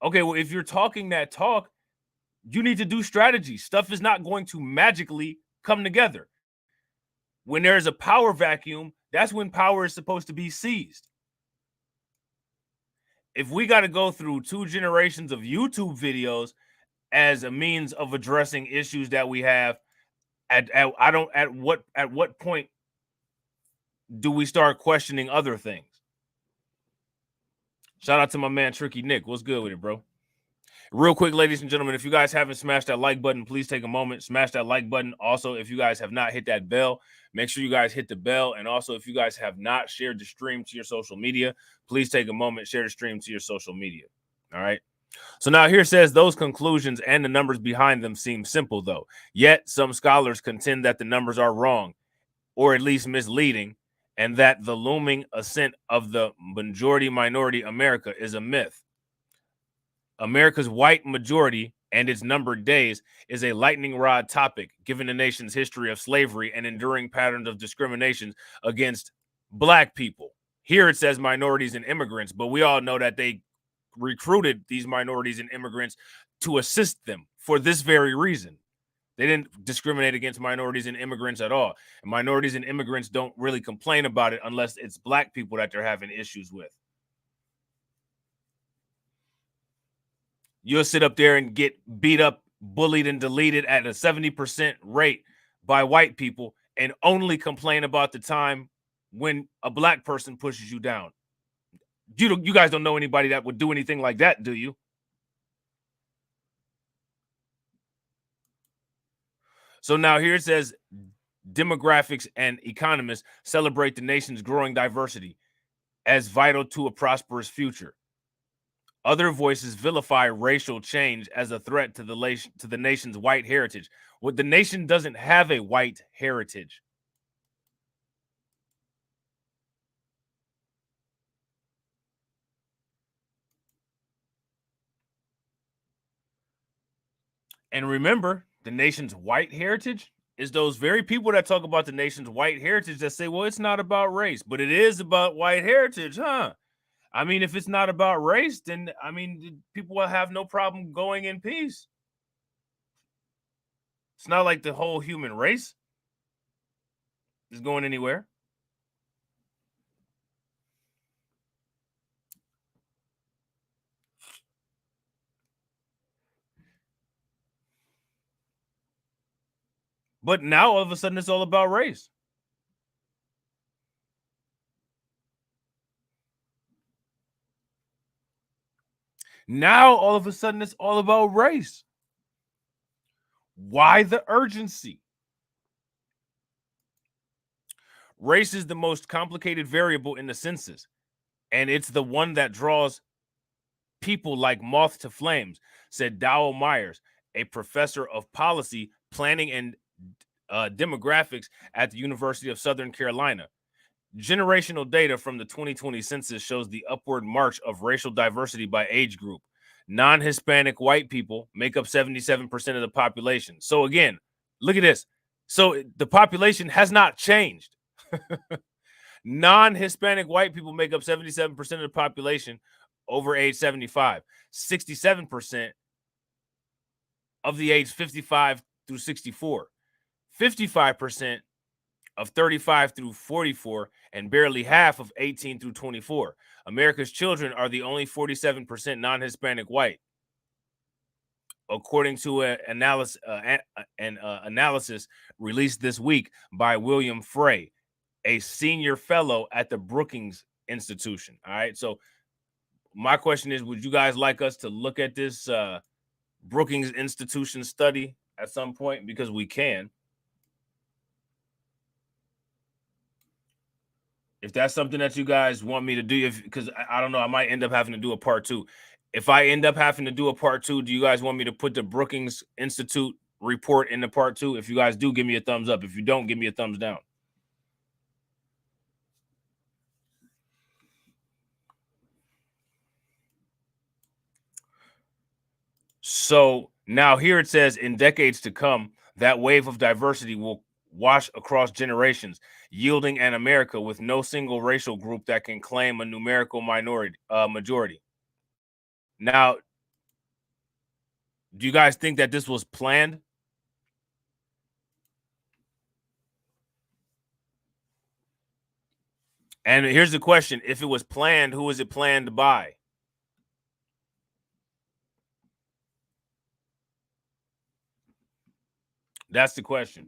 Okay, well, if you're talking that talk, you need to do strategy. Stuff is not going to magically come together. When there's a power vacuum, that's when power is supposed to be seized. If we got to go through 2 generations of YouTube videos as a means of addressing issues that we have, at what point do we start questioning other things? Shout out to my man Tricky Nick. What's good with it, bro? Real quick, ladies and gentlemen, if you guys haven't smashed that like button, please take a moment, smash that like button. Also, if you guys have not hit that bell, make sure you guys hit the bell. And also, if you guys have not shared the stream to your social media, please take a moment, share the stream to your social media. All right. So now here says those conclusions and the numbers behind them seem simple, though. Yet some scholars contend that the numbers are wrong, or at least misleading, and that the looming ascent of the majority-minority America is a myth. America's white majority and its numbered days is a lightning rod topic, given the nation's history of slavery and enduring patterns of discrimination against black people. Here it says minorities and immigrants, but we all know that they recruited these minorities and immigrants to assist them for this very reason. They didn't discriminate against minorities and immigrants at all. And minorities and immigrants don't really complain about it unless it's black people that they're having issues with. You'll sit up there and get beat up, bullied, and deleted at a 70% rate by white people and only complain about the time when a black person pushes you down. You guys don't know anybody that would do anything like that, do you? So now here it says demographics and economists celebrate the nation's growing diversity as vital to a prosperous future. Other voices vilify racial change as a threat to the nation's white heritage. Well, the nation doesn't have a white heritage. And remember, the nation's white heritage is those very people that talk about the nation's white heritage that say, well, it's not about race, but it is about white heritage, huh? I mean, if it's not about race, then, I mean, people will have no problem going in peace. It's not like the whole human race is going anywhere. But now, all of a sudden, it's all about race. Now, all of a sudden, it's all about race. Why the urgency? Race is the most complicated variable in the census, and it's the one that draws people like moth to flames, said Dowell Myers, a professor of policy, planning, and demographics at the University of Southern Carolina. Generational data from the 2020 census shows the upward march of racial diversity by age group. Non-Hispanic white people make up 77% of the population. So again, look at this. So the population has not changed. Non-Hispanic white people make up 77% of the population over age 75. 67% of the age 55 through 64. 55% of 35 through 44, and barely half of 18 through 24. America's children are the only 47% non-Hispanic white, according to an analysis released this week by William Frey, a senior fellow at the Brookings Institution. All right, so my question is, would you guys like us to look at this Brookings Institution study at some point? Because we can. If that's something that you guys want me to do, because I don't know, I might end up having to do a part 2. If I end up having to do a part 2, do you guys want me to put the Brookings Institute report in the part 2? If you guys do, give me a thumbs up. If you don't, give me a thumbs down. So now here it says, in decades to come, that wave of diversity will wash across generations, yielding an America with no single racial group that can claim a numerical majority. Now, do you guys think that this was planned? And here's the question. If it was planned, who was it planned by? That's the question.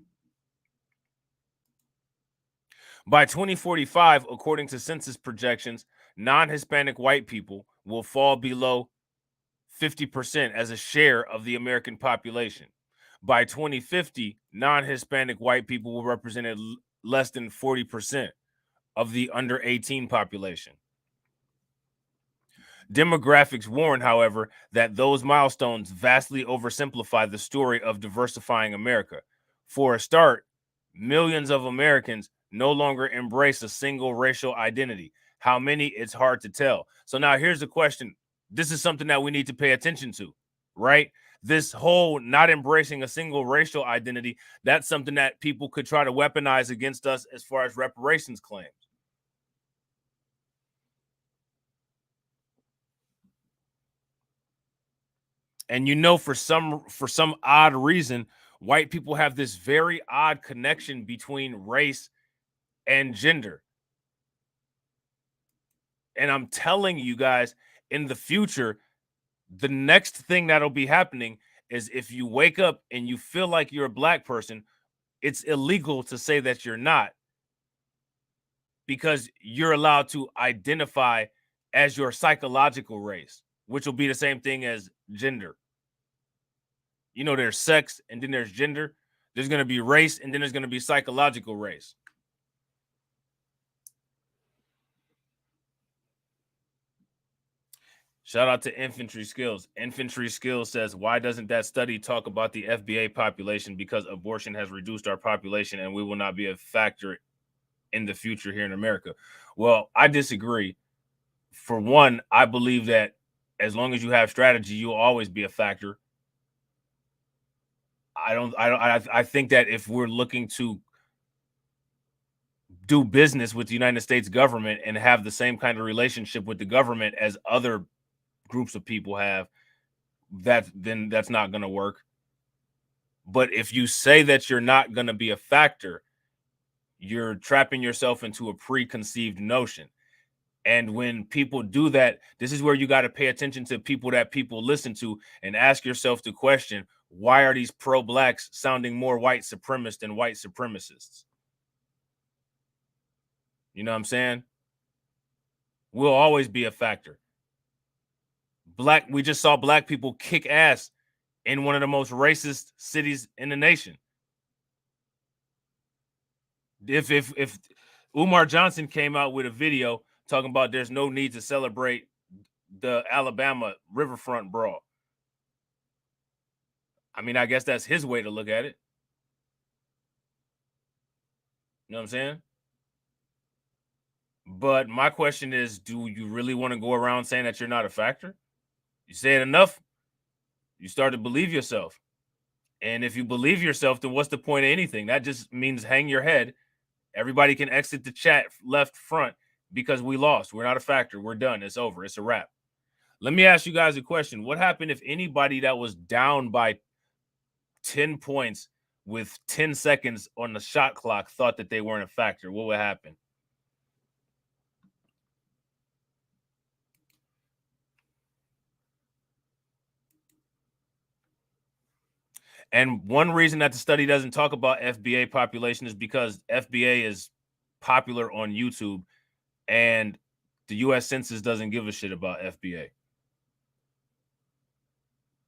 By 2045, according to census projections, non-Hispanic white people will fall below 50% as a share of the American population. By 2050, non-Hispanic white people will represent less than 40% of the under 18 population. Demographics warn, however, that those milestones vastly oversimplify the story of diversifying America. For a start, millions of Americans no longer embrace a single racial identity. How many? It's hard to tell. So now here's the question. This is something that we need to pay attention to, right? This whole not embracing a single racial identity, that's something that people could try to weaponize against us as far as reparations claims. And you know, for some odd reason, white people have this very odd connection between race and gender. And I'm telling you guys, in the future, the next thing that'll be happening is if you wake up and you feel like you're a black person, it's illegal to say that you're not, because you're allowed to identify as your psychological race, which will be the same thing as gender. You know, there's sex and then there's gender. There's going to be race and then there's going to be psychological race. Shout out to Infantry Skills. Infantry Skills says, why doesn't that study talk about the FBA population? Because abortion has reduced our population and we will not be a factor in the future here in America. Well, I disagree. For one, I believe that as long as you have strategy, you'll always be a factor. I think that if we're looking to do business with the United States government and have the same kind of relationship with the government as other groups of people have, then that's not going to work. But if you say that you're not going to be a factor, you're trapping yourself into a preconceived notion. And when people do that, this is where you got to pay attention to people that people listen to and ask yourself the question, why are these pro-blacks sounding more white supremacist than white supremacists? You know what I'm saying? We'll always be a factor. We just saw black people kick ass in one of the most racist cities in the nation. If Umar Johnson came out with a video talking about there's no need to celebrate the Alabama riverfront brawl, I mean, I guess that's his way to look at it. You know what I'm saying? But my question is, do you really want to go around saying that you're not a factor? You say it enough, you start to believe yourself. And if you believe yourself, then what's the point of anything? That just means hang your head. Everybody can exit the chat left front because we lost. We're not a factor. We're done. It's over. It's a wrap. Let me ask you guys a question. What happened if anybody that was down by 10 points with 10 seconds on the shot clock thought that they weren't a factor? What would happen? And one reason that the study doesn't talk about FBA population is because FBA is popular on YouTube and the U.S. Census doesn't give a shit about FBA.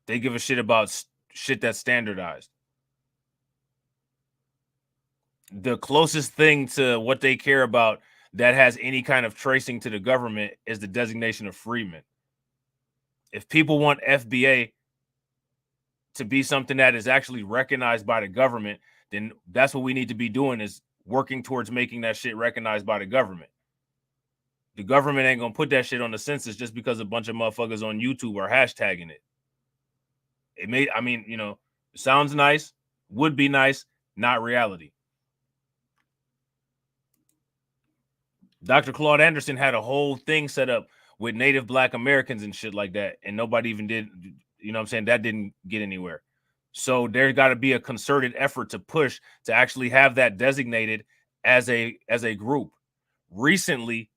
They give a shit about shit that's standardized. The closest thing to what they care about that has any kind of tracing to the government is the designation of freedmen. If people want FBA to be something that is actually recognized by the government, then that's what we need to be doing, is working towards making that shit recognized by the government. The government ain't gonna put that shit on the census just because a bunch of motherfuckers on YouTube are hashtagging it. It sounds nice, would be nice, not reality. Dr. Claude Anderson had a whole thing set up with Native Black Americans and shit like that, and nobody even did, you know what I'm saying? That didn't get anywhere. So there's got to be a concerted effort to push to actually have that designated as a group. Recently,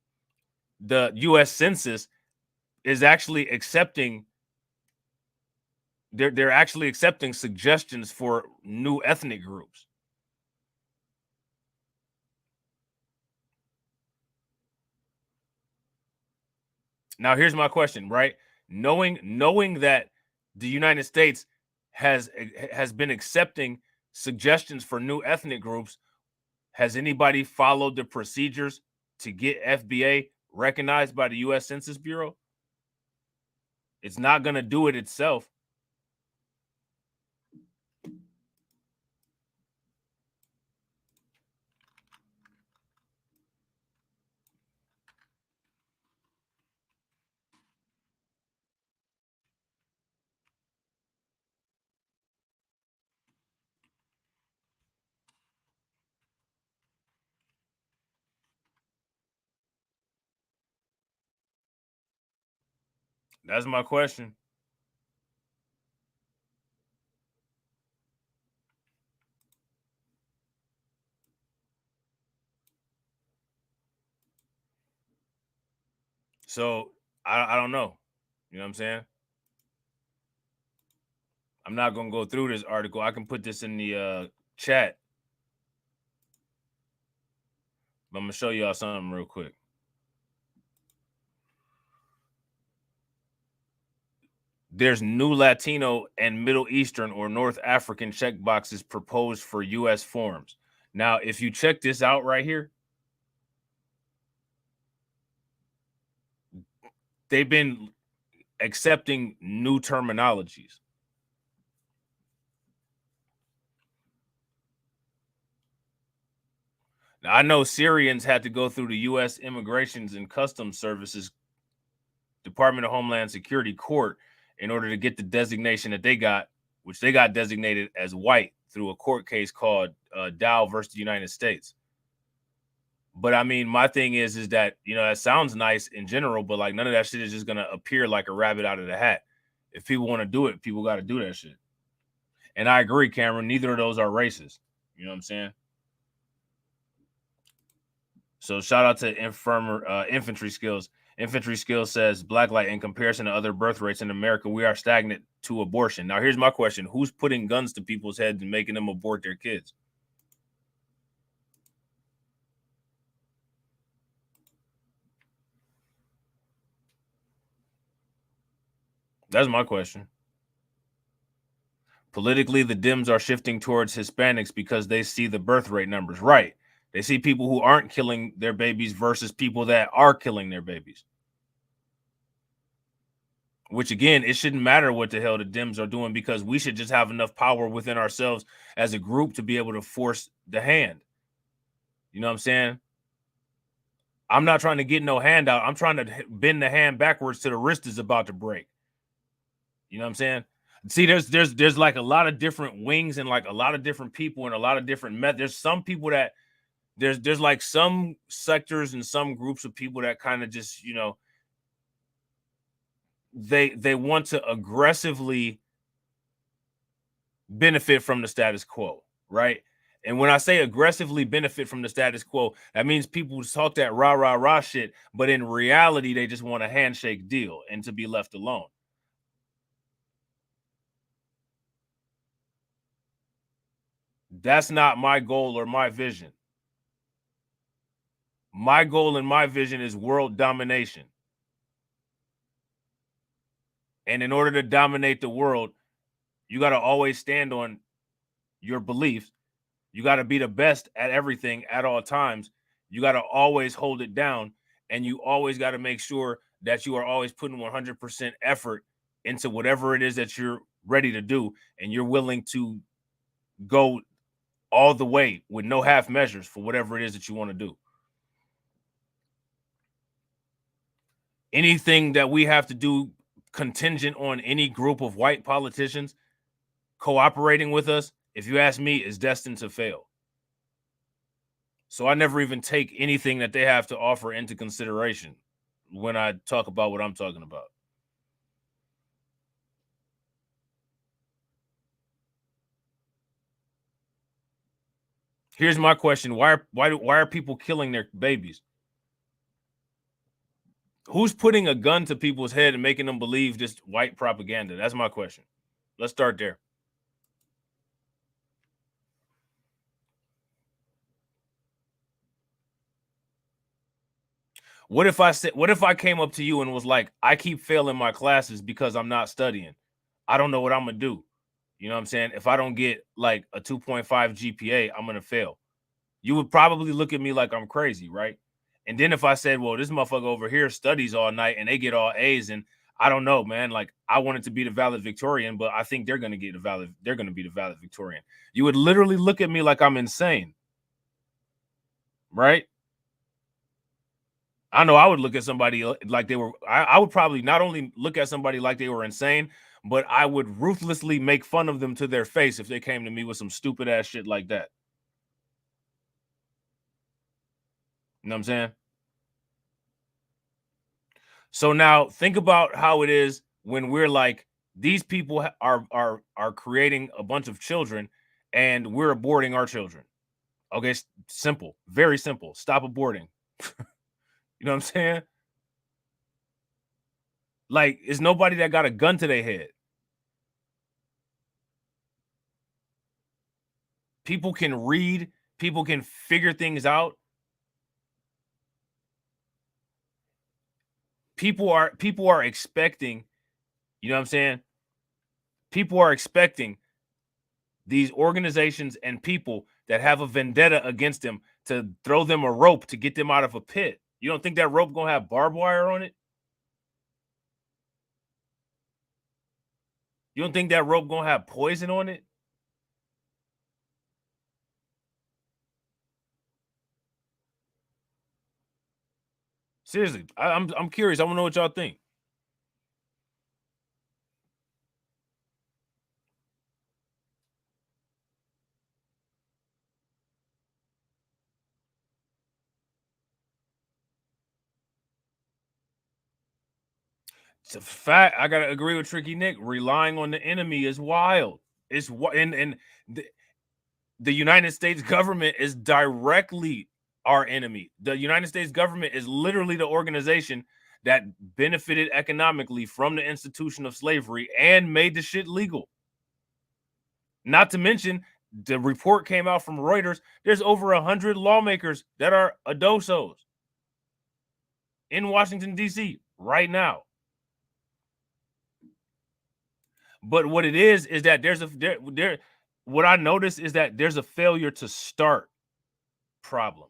the U.S. Census is actually accepting. They're actually accepting suggestions for new ethnic groups. Now, here's my question, right? Knowing that the United States has been accepting suggestions for new ethnic groups, has anybody followed the procedures to get FBA recognized by the U.S. Census Bureau? It's not going to do it itself. That's my question. So I don't know. You know what I'm saying? I'm not going to go through this article. I can put this in the chat. But I'm going to show y'all something real quick. There's new Latino and Middle Eastern or North African checkboxes proposed for U.S. forms. Now, if you check this out right here, they've been accepting new terminologies. Now, I know Syrians had to go through the U.S. Immigrations and Customs Services Department of Homeland Security court in order to get the designation that they got, which they got designated as white through a court case called Dow versus the United States. But I mean, my thing is that, you know, that sounds nice in general, but like none of that shit is just going to appear like a rabbit out of the hat. If people want to do it, people got to do that shit. And I agree, Cameron, neither of those are racist. You know what I'm saying? So shout out to Infantry Skills. Infantry Skills says, Blacklight, in comparison to other birth rates in America, we are stagnant to abortion. Now, here's my question. Who's putting guns to people's heads and making them abort their kids? That's my question. Politically, the Dems are shifting towards Hispanics because they see the birth rate numbers. Right. They see people who aren't killing their babies versus people that are killing their babies. Which, again, it shouldn't matter what the hell the Dems are doing because we should just have enough power within ourselves as a group to be able to force the hand. You know what I'm saying? I'm not trying to get no handout. I'm trying to bend the hand backwards to the wrist is about to break. You know what I'm saying? See, there's like a lot of different wings and like a lot of different people and a lot of different methods. There's some people that there's like some sectors and some groups of people that kind of just, you know, they want to aggressively benefit from the status quo, right? And when I say aggressively benefit from the status quo, that means people talk that rah shit, but in reality, they just want a handshake deal and to be left alone. That's not my goal or my vision. My goal and my vision is world domination. And in order to dominate the world, you got to always stand on your beliefs. You got to be the best at everything at all times. You got to always hold it down. And you always got to make sure that you are always putting 100% effort into whatever it is that you're ready to do. And you're willing to go all the way with no half measures for whatever it is that you want to do. Anything that we have to do contingent on any group of white politicians cooperating with us, if you ask me, is destined to fail. So I never even take anything that they have to offer into consideration when I talk about what I'm talking about. Here's my question: why are people killing their babies? Who's putting a gun to people's head and making them believe just white propaganda? That's my question. Let's start there. What if I came up to you and was like, I keep failing my classes because I'm not studying. I don't know what I'm gonna do. You know what I'm saying? If I don't get like a 2.5 GPA, I'm gonna fail. You would probably look at me like I'm crazy, right? And then if I said, well, this motherfucker over here studies all night and they get all A's, and I don't know, man. Like, I wanted to be the valedictorian, but I think they're gonna be the valedictorian. You would literally look at me like I'm insane. Right? I know I would look at somebody like they were. I would probably not only look at somebody like they were insane, but I would ruthlessly make fun of them to their face if they came to me with some stupid ass shit like that. You know what I'm saying? So now think about how it is when we're like, these people are creating a bunch of children and we're aborting our children. Okay, simple, very simple. Stop aborting. You know what I'm saying? Like, it's nobody that got a gun to their head. People can read, people can figure things out. People are expecting, you know what I'm saying? People are expecting these organizations and people that have a vendetta against them to throw them a rope to get them out of a pit. You don't think that rope gonna have barbed wire on it? You don't think that rope gonna have poison on it? Seriously, I'm curious. I want to know what y'all think. It's a fact. I gotta agree with Tricky Nick. Relying on the enemy is wild. It's what and the United States government is directly our enemy. The United States government is literally the organization that benefited economically from the institution of slavery and made the shit legal. Not to mention, the report came out from Reuters. There's over 100 lawmakers that are adosos in Washington, D.C. right now. But what it is that what I noticed is that there's a failure to start problem.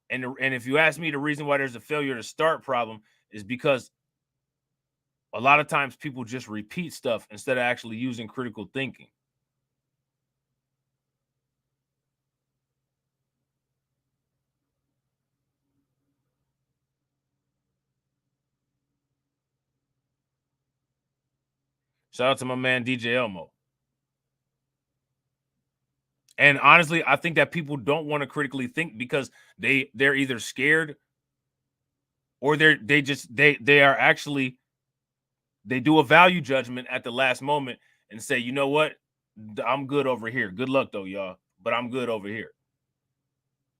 And if you ask me, the reason why there's a failure to start problem is because a lot of times people just repeat stuff instead of actually using critical thinking. Shout out to my man DJ Elmo. And honestly, I think that people don't want to critically think because they're either scared or they are actually, they do a value judgment at the last moment and say, you know what, I'm good over here. Good luck though, y'all, but I'm good over here.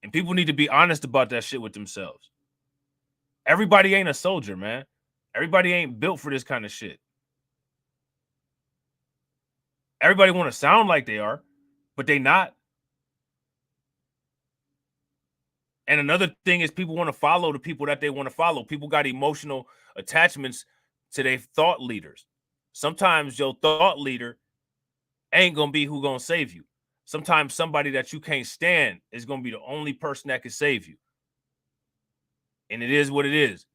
And people need to be honest about that shit with themselves. Everybody ain't a soldier, man. Everybody ain't built for this kind of shit. Everybody want to sound like they are, but they not. And another thing is people want to follow the people that they want to follow. People got emotional attachments to their thought leaders. Sometimes your thought leader ain't going to be who going to save you. Sometimes somebody that you can't stand is going to be the only person that can save you. And it is what it is.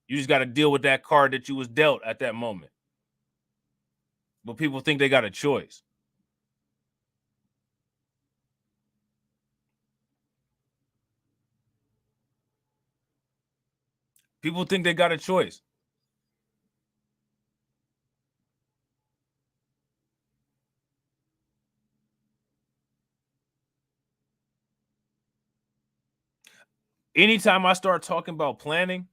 You just got to deal with that card that you was dealt at that moment. But people think they got a choice. People think they got a choice. anytime I start talking about planning,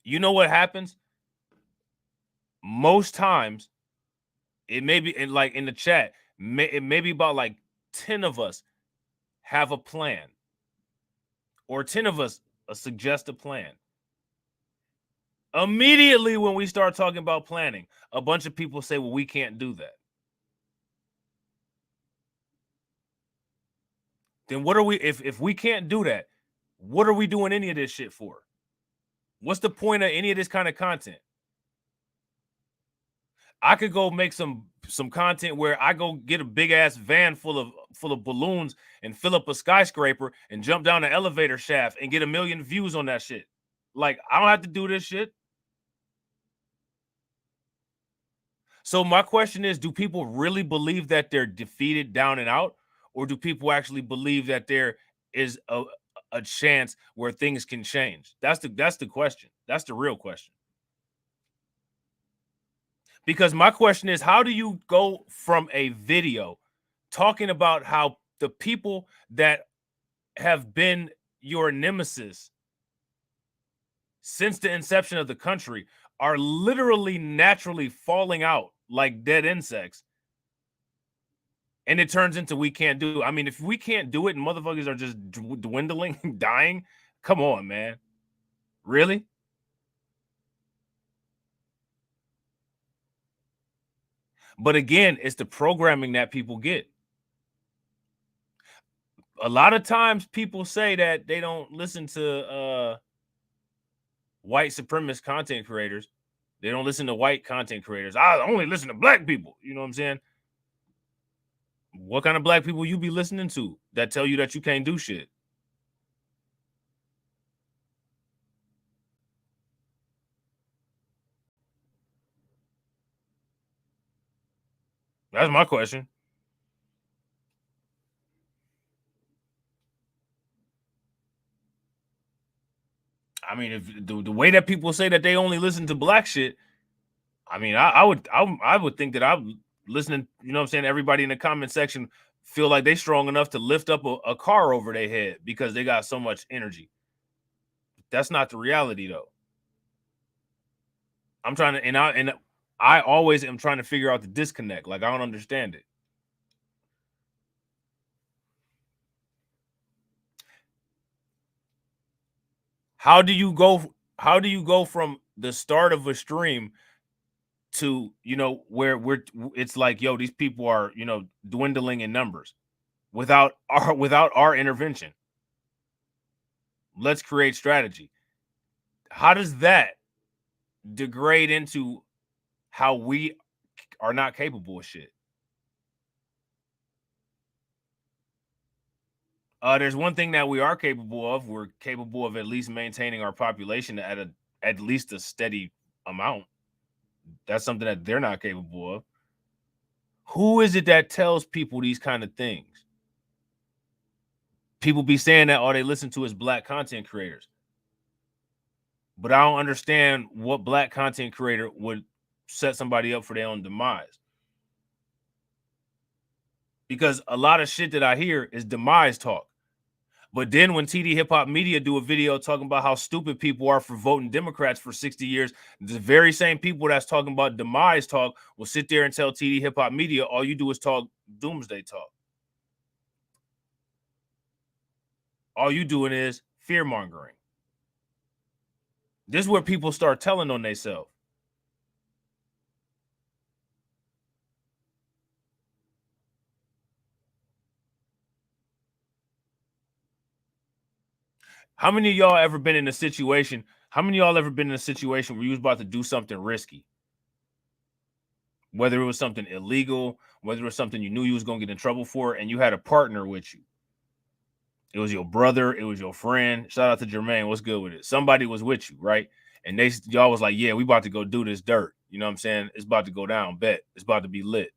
you know what happens? Most times, it may be in the chat, it may be about like 10 of us have a plan, or 10 of us suggest a plan. Immediately when we start talking about planning, a bunch of people say, well, we can't do that. Then what are we, if we can't do that, what are we doing any of this shit for? What's the point of any of this kind of content? I could go make some content where I go get a big ass van full of balloons and fill up a skyscraper and jump down the elevator shaft and get 1 million views on that shit. Like, I don't have to do this shit. So my question is, do people really believe that they're defeated, down and out? Or do people actually believe that there is a chance where things can change? That's the question. That's the real question. Because my question is, how do you go from a video talking about how the people that have been your nemesis since the inception of the country are literally naturally falling out like dead insects, and it turns into we can't do it? I mean, if we can't do it and motherfuckers are just dwindling, dying, come on, man. Really? But again, it's the programming that people get. A lot of times people say that they don't listen to white supremacist content creators. They don't listen to white content creators. I only listen to black people. You know what I'm saying? What kind of black people you be listening to that tell you that you can't do shit? That's my question. I mean, if the way that people say that they only listen to black shit, I mean, I would think that I'm listening, you know what I'm saying? Everybody in the comment section feel like they strong enough to lift up a car over their head because they got so much energy. That's not the reality, though. I'm trying to, and I always am trying to figure out the disconnect. Like, I don't understand it. How do you go from the start of a stream to, you know, where it's like, yo, these people are, you know, dwindling in numbers without our intervention? Let's create strategy. How does that degrade into how we are not capable of shit? There's one thing that we are capable of. We're capable of at least maintaining our population at least a steady amount. That's something that they're not capable of. Who is it that tells people these kind of things? People be saying that all they listen to is black content creators. But I don't understand what black content creator would set somebody up for their own demise. Because a lot of shit that I hear is demise talk. But then when TD Hip Hop Media do a video talking about how stupid people are for voting Democrats for 60 years, the very same people that's talking about demise talk will sit there and tell TD Hip Hop Media, all you do is talk doomsday talk. All you doing is fear mongering. This is where people start telling on themselves. How many of y'all ever been in a situation? How many of y'all ever been in a situation where you was about to do something risky? Whether it was something illegal, whether it was something you knew you was going to get in trouble for, and you had a partner with you. It was your brother, it was your friend. Shout out to Jermaine. What's good with it? Somebody was with you, right? And y'all was like, yeah, we about to go do this dirt. You know what I'm saying? It's about to go down. Bet. It's about to be lit.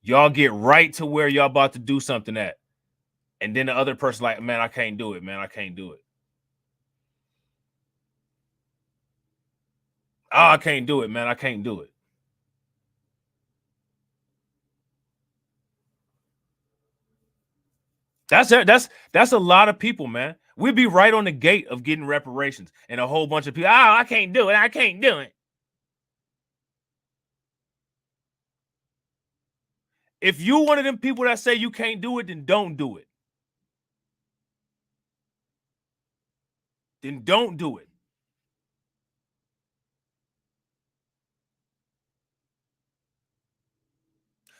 Y'all get right to where y'all about to do something at. And then the other person like, man, I can't do it, man. I can't do it. Oh, I can't do it, man. I can't do it. That's a lot of people, man. We'd be right on the gate of getting reparations, and a whole bunch of people, oh, I can't do it. I can't do it. If you one of them people that say you can't do it, then don't do it. Then don't do it.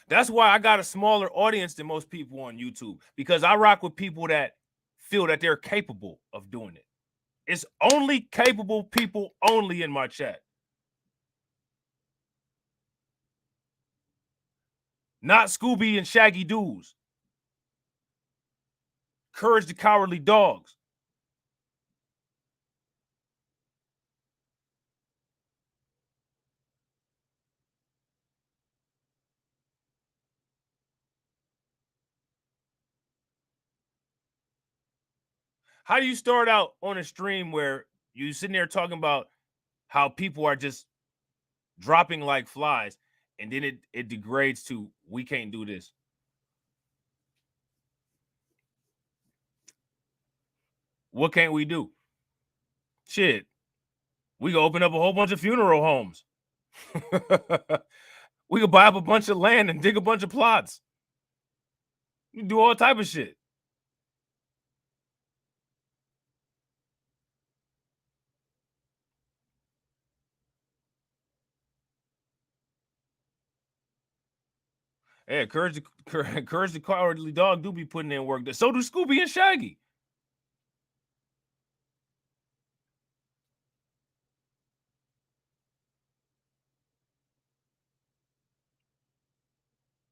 That's why I got a smaller audience than most people on YouTube, because I rock with people that feel that they're capable of doing it. It's only capable people only in my chat. Not Scooby and Shaggy dudes. Courage the Cowardly Dogs. How do you start out on a stream where you sitting there talking about how people are just dropping like flies, and then it degrades to, we can't do this? What can't we do? Shit. We can open up a whole bunch of funeral homes. We could buy up a bunch of land and dig a bunch of plots. You can do all type of shit. Yeah, Courage the Cowardly Dog do be putting in work. So do Scooby and Shaggy.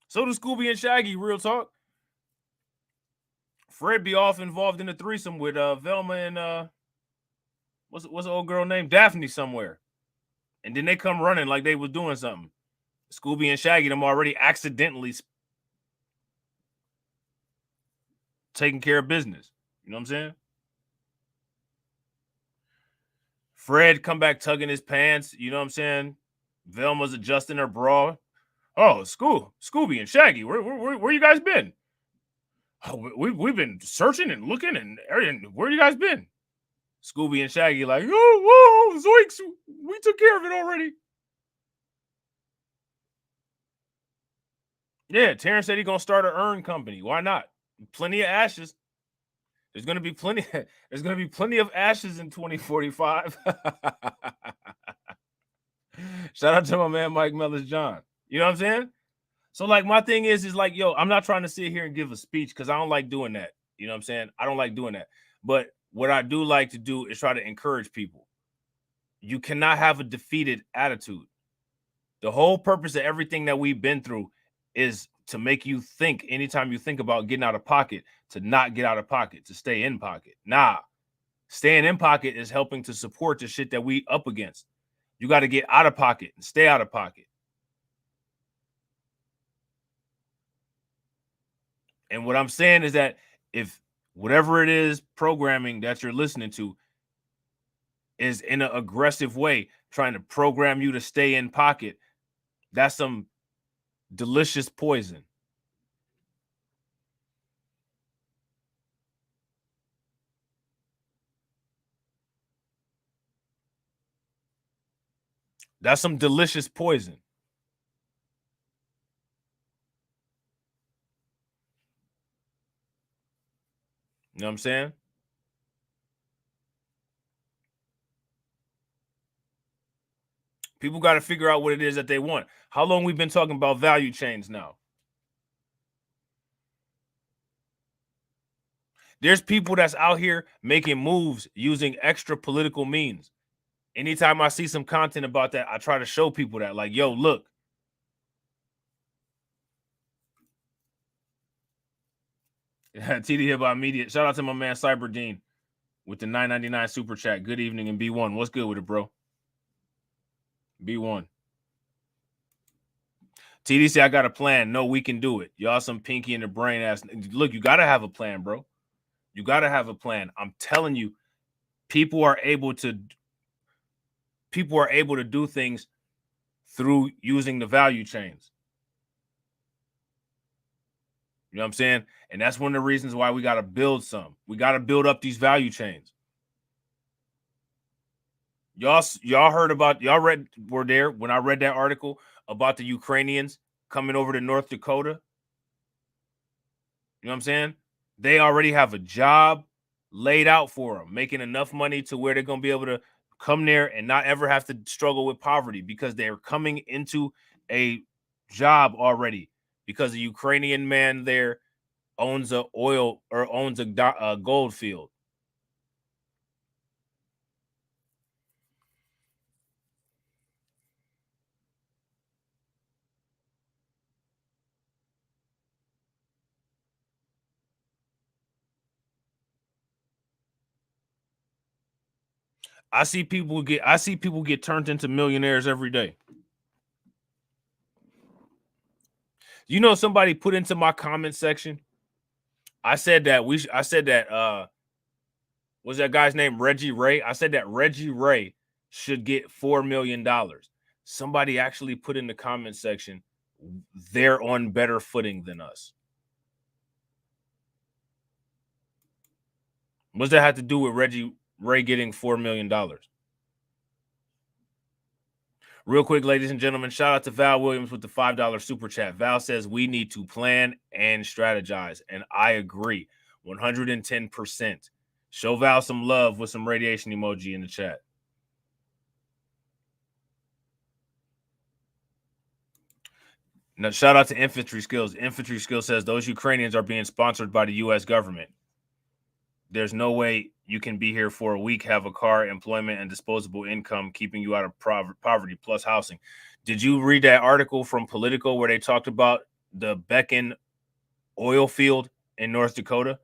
So do Scooby and Shaggy, real talk. Fred be off involved in a threesome with Velma and what's the old girl named Daphne somewhere. And then they come running like they was doing something. Scooby and Shaggy, them already accidentally taking care of business. You know what I'm saying? Fred come back tugging his pants. You know what I'm saying? Velma's adjusting her bra. Oh, Scooby and Shaggy, where you guys been? Oh, we've been searching and looking and where you guys been? Scooby and Shaggy like, oh, zoinks, we took care of it already. Yeah, Terrence said he's gonna start an urn company. Why not? Plenty of ashes. There's gonna be plenty. There's gonna be plenty of ashes in 2045. Shout out to my man Mike Mellis John. You know what I'm saying? So like my thing is like, yo, I'm not trying to sit here and give a speech because I don't like doing that. You know what I'm saying? I don't like doing that. But what I do like to do is try to encourage people. You cannot have a defeated attitude. The whole purpose of everything that we've been through is to make you think, anytime you think about getting out of pocket, to not get out of pocket, to stay in pocket. Nah, staying in pocket is helping to support the shit that we up against. You got to get out of pocket and stay out of pocket. And what I'm saying is that if whatever it is programming that you're listening to is in an aggressive way trying to program you to stay in pocket, that's some delicious poison. That's some delicious poison. You know what I'm saying? People got to figure out what it is that they want. How long we've been talking about value chains now? There's people that's out here making moves using extra political means. Anytime I see some content about that, I try to show people that, like, yo, look. TD here by Media. Shout out to my man Cyberdean with the $9.99 super chat. Good evening and B1. What's good with it, bro? B1. TDC, I got a plan. No, we can do it. Y'all some pinky in the brain ass. Look, you got to have a plan, bro. You got to have a plan. I'm telling you, people are able to do things through using the value chains. You know what I'm saying? And that's one of the reasons why we got to build some. We got to build up these value chains. Y'all heard about, were there when I read that article about the Ukrainians coming over to North Dakota? You know what I'm saying? They already have a job laid out for them, making enough money to where they're going to be able to come there and not ever have to struggle with poverty because they're coming into a job already, because a Ukrainian man there owns a gold field. I see people get turned into millionaires every day. You know, somebody put into my comment section, I said that was that guy's name Reggie Ray? I said that Reggie Ray should get $4 million. Somebody actually put in the comment section, they're on better footing than us. What's that have to do with Reggie Ray getting $4 million? Real quick, ladies and gentlemen, shout out to Val Williams with the $5 super chat. Val says we need to plan and strategize, and I agree 110%. Show Val some love with some radiation emoji in the chat. Now, shout out to Infantry Skills. Infantry Skills says those Ukrainians are being sponsored by the U.S. government. There's no way you can be here for a week, have a car, employment, and disposable income, keeping you out of poverty plus housing. Did you read that article from Politico where they talked about the Beacon oil field in North Dakota?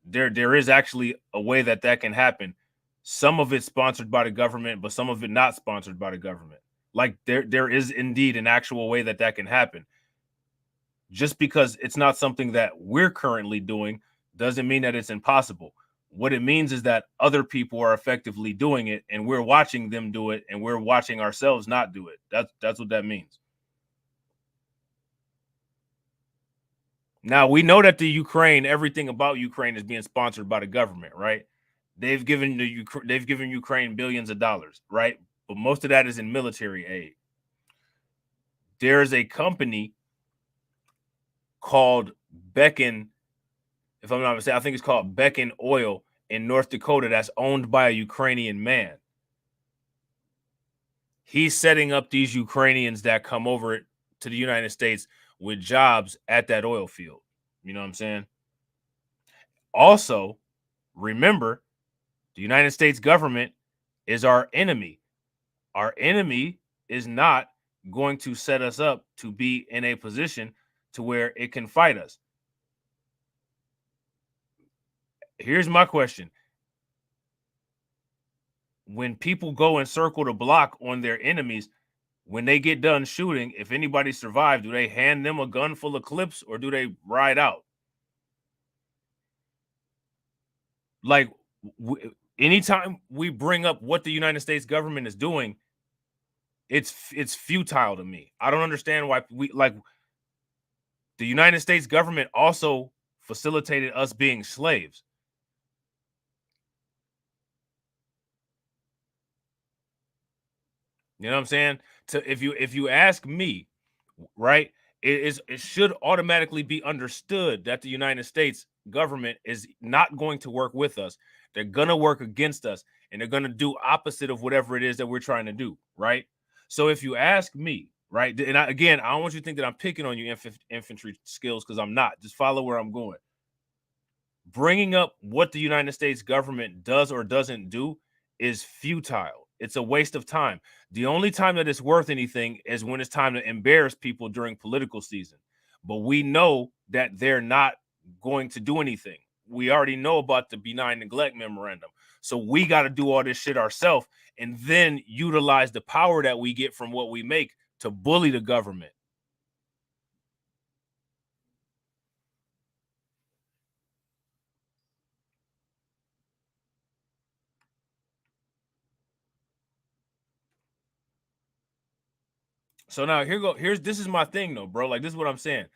There is actually a way that can happen. Some of it sponsored by the government, but some of it not sponsored by the government. Like there is indeed an actual way that can happen. Just because it's not something that we're currently doing doesn't mean that it's impossible. What it means is that other people are effectively doing it, and we're watching them do it, and we're watching ourselves not do it. That's what that means. Now, we know that everything about Ukraine is being sponsored by the government, right? They've given Ukraine billions of dollars, right? But most of that is in military aid. There's a company called Beacon, if I'm not mistaken, I think it's called Beacon Oil in North Dakota that's owned by a Ukrainian man. He's setting up these Ukrainians that come over to the United States with jobs at that oil field. You know what I'm saying? Also, remember, the United States government is our enemy. Our enemy is not going to set us up to be in a position to where it can fight us. Here's my question. When people go and circle the block on their enemies, when they get done shooting, if anybody survived, do they hand them a gun full of clips or do they ride out? Like, anytime we bring up what the United States government is doing, it's futile to me. I don't understand why the United States government also facilitated us being slaves. You know what I'm saying? If you ask me, right, it should automatically be understood that the United States government is not going to work with us. They're gonna work against us, and they're gonna do opposite of whatever it is that we're trying to do, right? So if you ask me, right, and I don't want you to think that I'm picking on you, Infantry Skills, because I'm not. Just follow where I'm going. Bringing up what the United States government does or doesn't do is futile. It's a waste of time. The only time that it's worth anything is when it's time to embarrass people during political season. But we know that they're not going to do anything. We already know about the benign neglect memorandum. So we got to do all this shit ourselves and then utilize the power that we get from what we make to bully the government. So now this is my thing though, bro. Like, this is what I'm saying.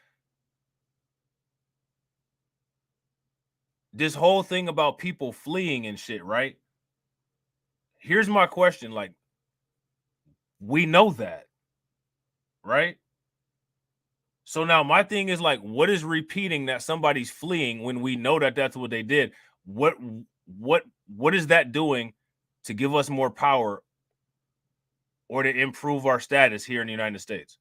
this whole thing about people fleeing and shit, right? Here's my question. Like, we know that, right? So now my thing is like, what is repeating that somebody's fleeing when we know that that's what they did? What is that doing to give us more power or to improve our status here in the United States?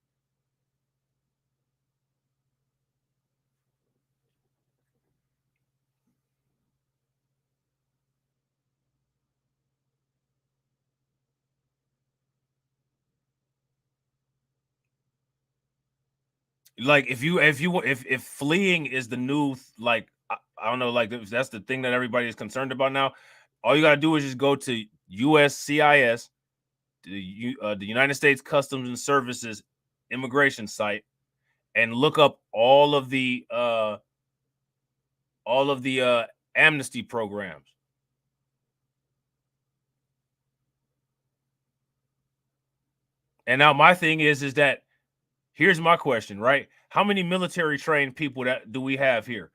Like if fleeing is the new, like, I don't know, like if that's the thing that everybody is concerned about now, all you gotta do is just go to USCIS, the United States Customs and Services immigration site, and look up all of the amnesty programs. And now my thing is that here's my question, right? How many military trained people do we have here?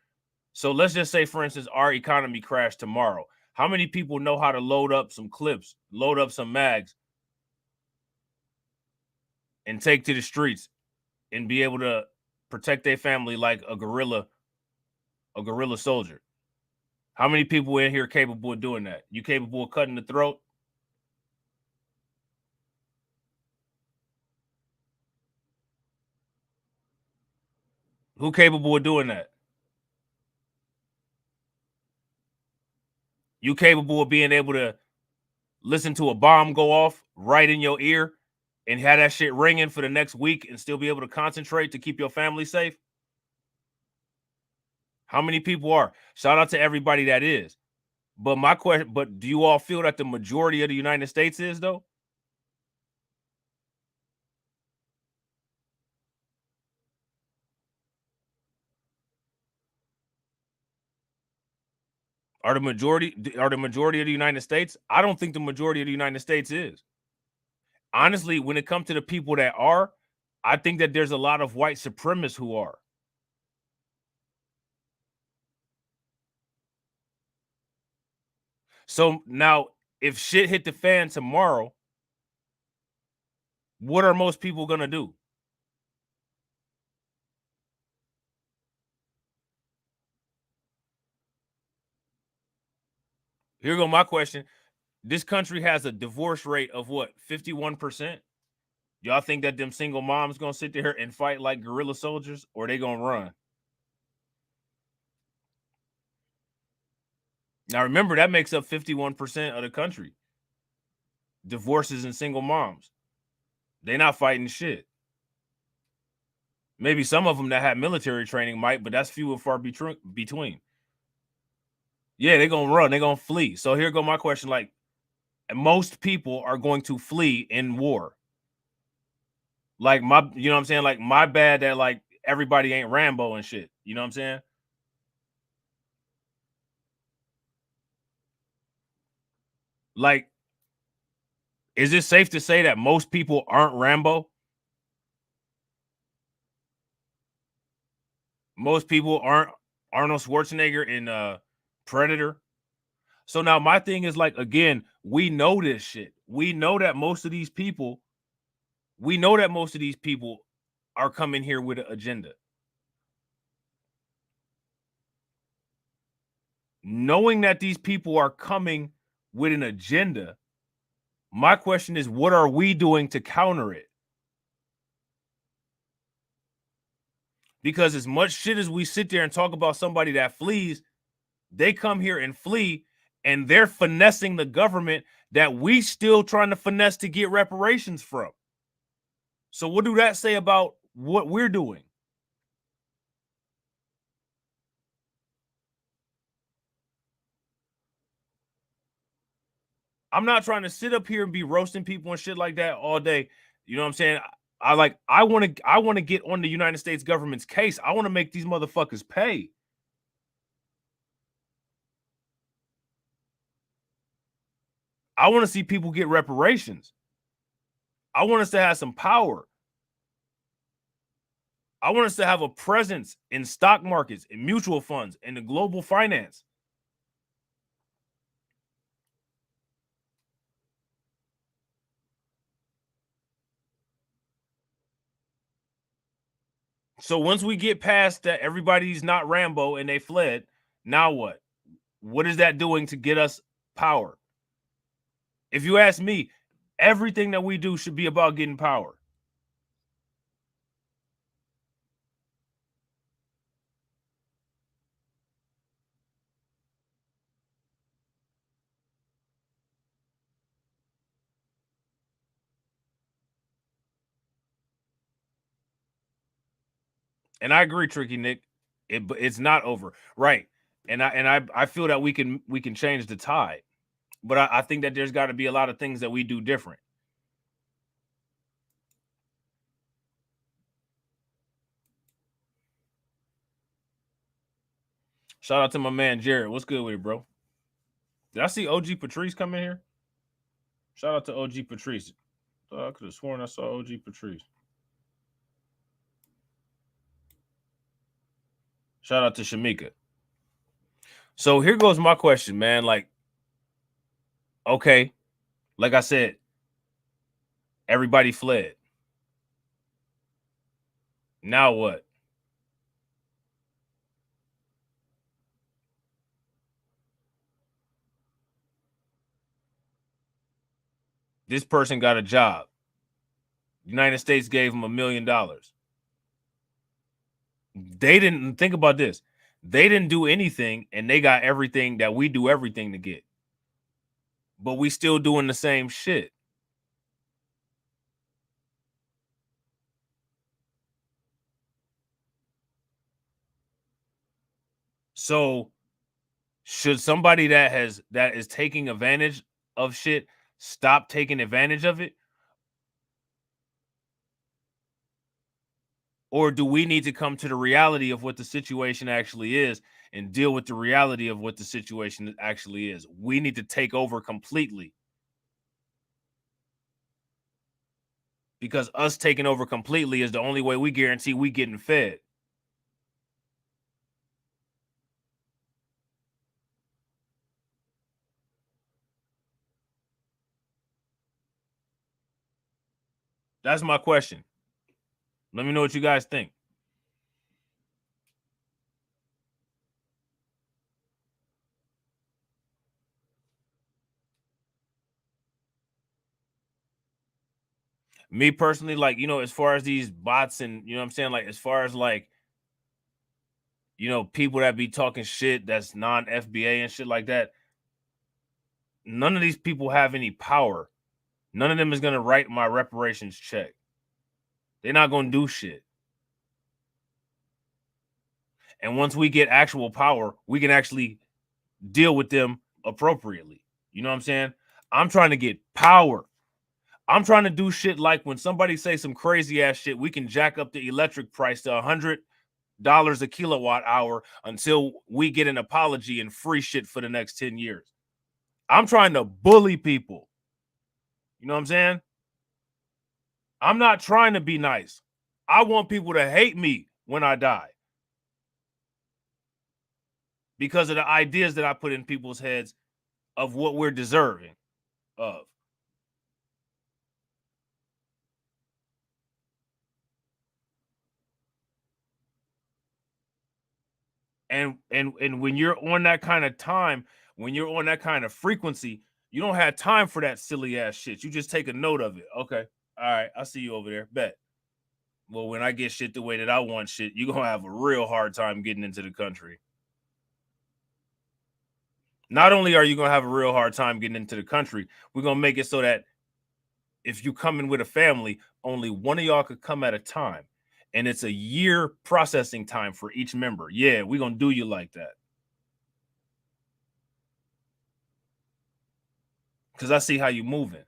So let's just say, for instance, our economy crashed tomorrow. How many people know how to load up some clips, load up some mags, and take to the streets and be able to protect their family like a guerrilla soldier? How many people in here are capable of doing that? You capable of cutting the throat? Who capable of doing that? You capable of being able to listen to a bomb go off right in your ear and have that shit ringing for the next week and still be able to concentrate to keep your family safe? How many people are? Shout out to everybody that is. But my question, but do you all feel that the majority of the United States is, though? Are the majority of the United States? I don't think the majority of the United States is. Honestly, when it comes to the people that are, I think that there's a lot of white supremacists who are. So now, if shit hit the fan tomorrow, what are most people gonna do? Here go my question. This country has a divorce rate of what, 51%? Y'all think that them single moms gonna sit there and fight like guerrilla soldiers, or they gonna run? Now remember, that makes up 51% of the country. Divorces and single moms. They not fighting shit. Maybe some of them that have military training might, but that's few and far between. Yeah, they're gonna run, they're gonna flee. So here go my question: like, most people are going to flee in war. Like you know what I'm saying? Like, my bad that like everybody ain't Rambo and shit. You know what I'm saying? Like, is it safe to say that most people aren't Rambo? Most people aren't Arnold Schwarzenegger in Predator. So now my thing is, like, again, we know this shit. We know that most of these people are coming here with an agenda. Knowing that these people are coming with an agenda, my question is, what are we doing to counter it? Because as much shit as we sit there and talk about somebody that flees, they come here and flee, and they're finessing the government that we still trying to finesse to get reparations from. So what do that say about what we're doing? I'm not trying to sit up here and be roasting people and shit like that all day. You know what I'm saying? I want to get on the United States government's case. I want to make these motherfuckers pay. I want to see people get reparations. I want us to have some power. I want us to have a presence in stock markets, in mutual funds, in the global finance. So once we get past that, everybody's not Rambo and they fled. Now what? What is that doing to get us power? If you ask me, everything that we do should be about getting power. And I agree, Tricky Nick. It's not over, right? And I feel that we can change the tide, but I think that there's got to be a lot of things that we do different. Shout out to my man Jared. What's good with it, bro? Did I see OG Patrice come in here? Shout out to OG Patrice. I could have sworn I saw OG Patrice. Shout out to Shamika. So here goes my question, man. Like, okay, like I said, everybody fled. Now what? This person got a job. The United States gave him $1 million. They didn't think about this. They didn't do anything, and they got everything that we do everything to get. But we still doing the same shit. So should somebody that is taking advantage of shit stop taking advantage of it? Or do we need to come to the reality of what the situation actually is and deal with the reality of what the situation actually is? We need to take over completely. Because us taking over completely is the only way we guarantee we getting fed. That's my question. Let me know what you guys think. Me personally, like, you know, as far as these bots and, you know what I'm saying? Like, as far as like, you know, people that be talking shit that's non-FBA and shit like that, none of these people have any power. None of them is going to write my reparations check. They're not going to do shit. And once we get actual power, we can actually deal with them appropriately. You know what I'm saying? I'm trying to get power. I'm trying to do shit like when somebody say some crazy ass shit, we can jack up the electric price to $100 a kilowatt hour until we get an apology and free shit for the next 10 years. I'm trying to bully people. You know what I'm saying? I'm not trying to be nice. I want people to hate me when I die because of the ideas that I put in people's heads of what we're deserving of. And when you're on that kind of time, when you're on that kind of frequency, you don't have time for that silly ass shit. You just take a note of it. Okay. All right. I see you over there. Bet. Well, when I get shit the way that I want shit, you're going to have a real hard time getting into the country. Not only are you going to have a real hard time getting into the country, we're going to make it so that if you come in with a family, only one of y'all could come at a time. And it's a year processing time for each member. Yeah, we're going to do you like that. Because I see how you moving.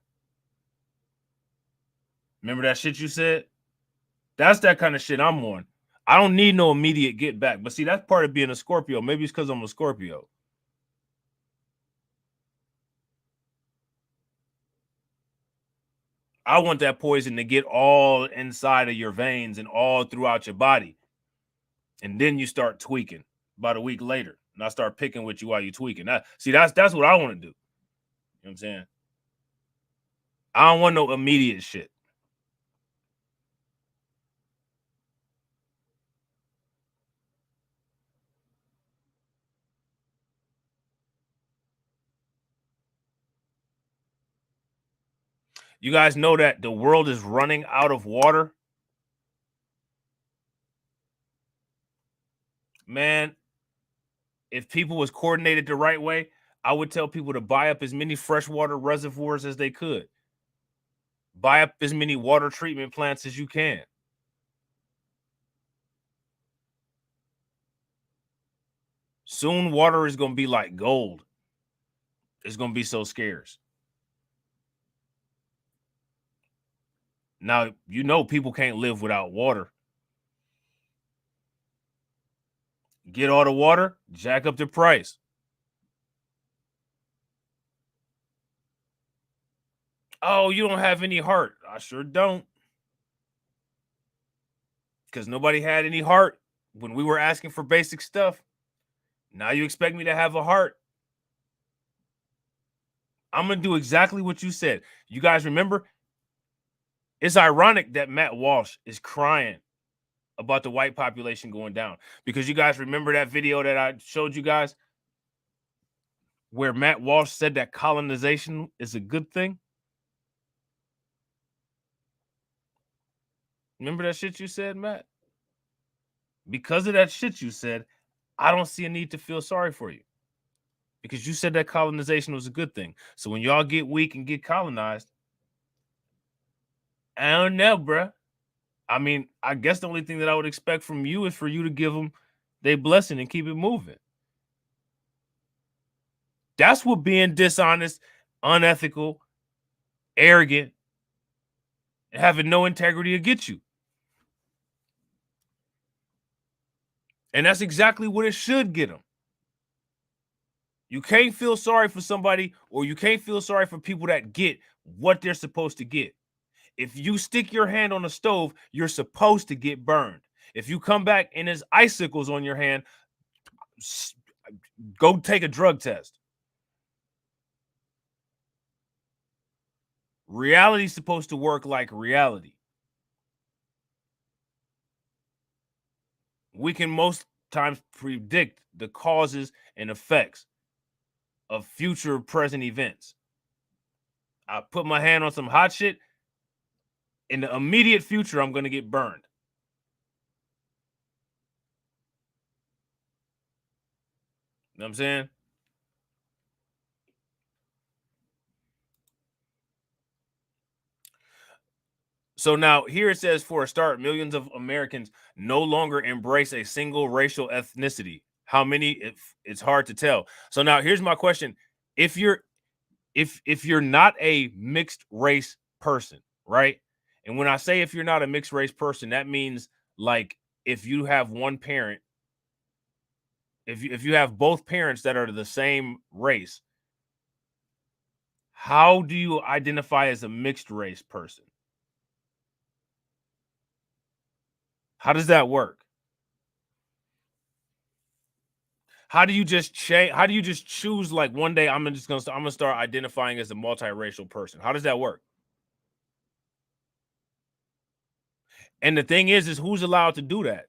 Remember that shit you said? That's that kind of shit I'm on. I don't need no immediate get back. But see, that's part of being a Scorpio. Maybe it's because I'm a Scorpio. I want that poison to get all inside of your veins and all throughout your body. And then you start tweaking about a week later. And I start picking with you while you're tweaking. See, that's what I want to do. You know what I'm saying? I don't want no immediate shit. You guys know that the world is running out of water? Man, if people was coordinated the right way, I would tell people to buy up as many freshwater reservoirs as they could. Buy up as many water treatment plants as you can. Soon water is going to be like gold. It's going to be so scarce. Now, you know people can't live without water. Get all the water, jack up the price. Oh, you don't have any heart. I sure don't. Because nobody had any heart when we were asking for basic stuff. Now you expect me to have a heart. I'm going to do exactly what you said. You guys remember? It's ironic that Matt Walsh is crying about the white population going down. Because you guys remember that video that I showed you guys where Matt Walsh said that colonization is a good thing? Remember that shit you said, Matt? Because of that shit you said, I don't see a need to feel sorry for you. Because you said that colonization was a good thing. So when y'all get weak and get colonized, I don't know, bruh. I mean, I guess the only thing that I would expect from you is for you to give them their blessing and keep it moving. That's what being dishonest, unethical, arrogant, and having no integrity will get you. And that's exactly what it should get them. You can't feel sorry for somebody, or you can't feel sorry for people that get what they're supposed to get. If you stick your hand on the stove, you're supposed to get burned. If you come back and there's icicles on your hand, go take a drug test. Reality's supposed to work like reality. We can most times predict the causes and effects of future present events. I put my hand on some hot shit. In the immediate future, I'm going to get burned. You know what I'm saying? So now here it says, for a start, millions of Americans no longer embrace a single racial ethnicity. How many? It's hard to tell. So now here's my question. If you're not a mixed race person, right? And when I say if you're not a mixed race person, that means like if you have one parent, if you have both parents that are the same race, how do you identify as a mixed race person? How does that work? How do you just change? How do you just choose like one day I'm gonna start identifying as a multiracial person? How does that work? And the thing is who's allowed to do that?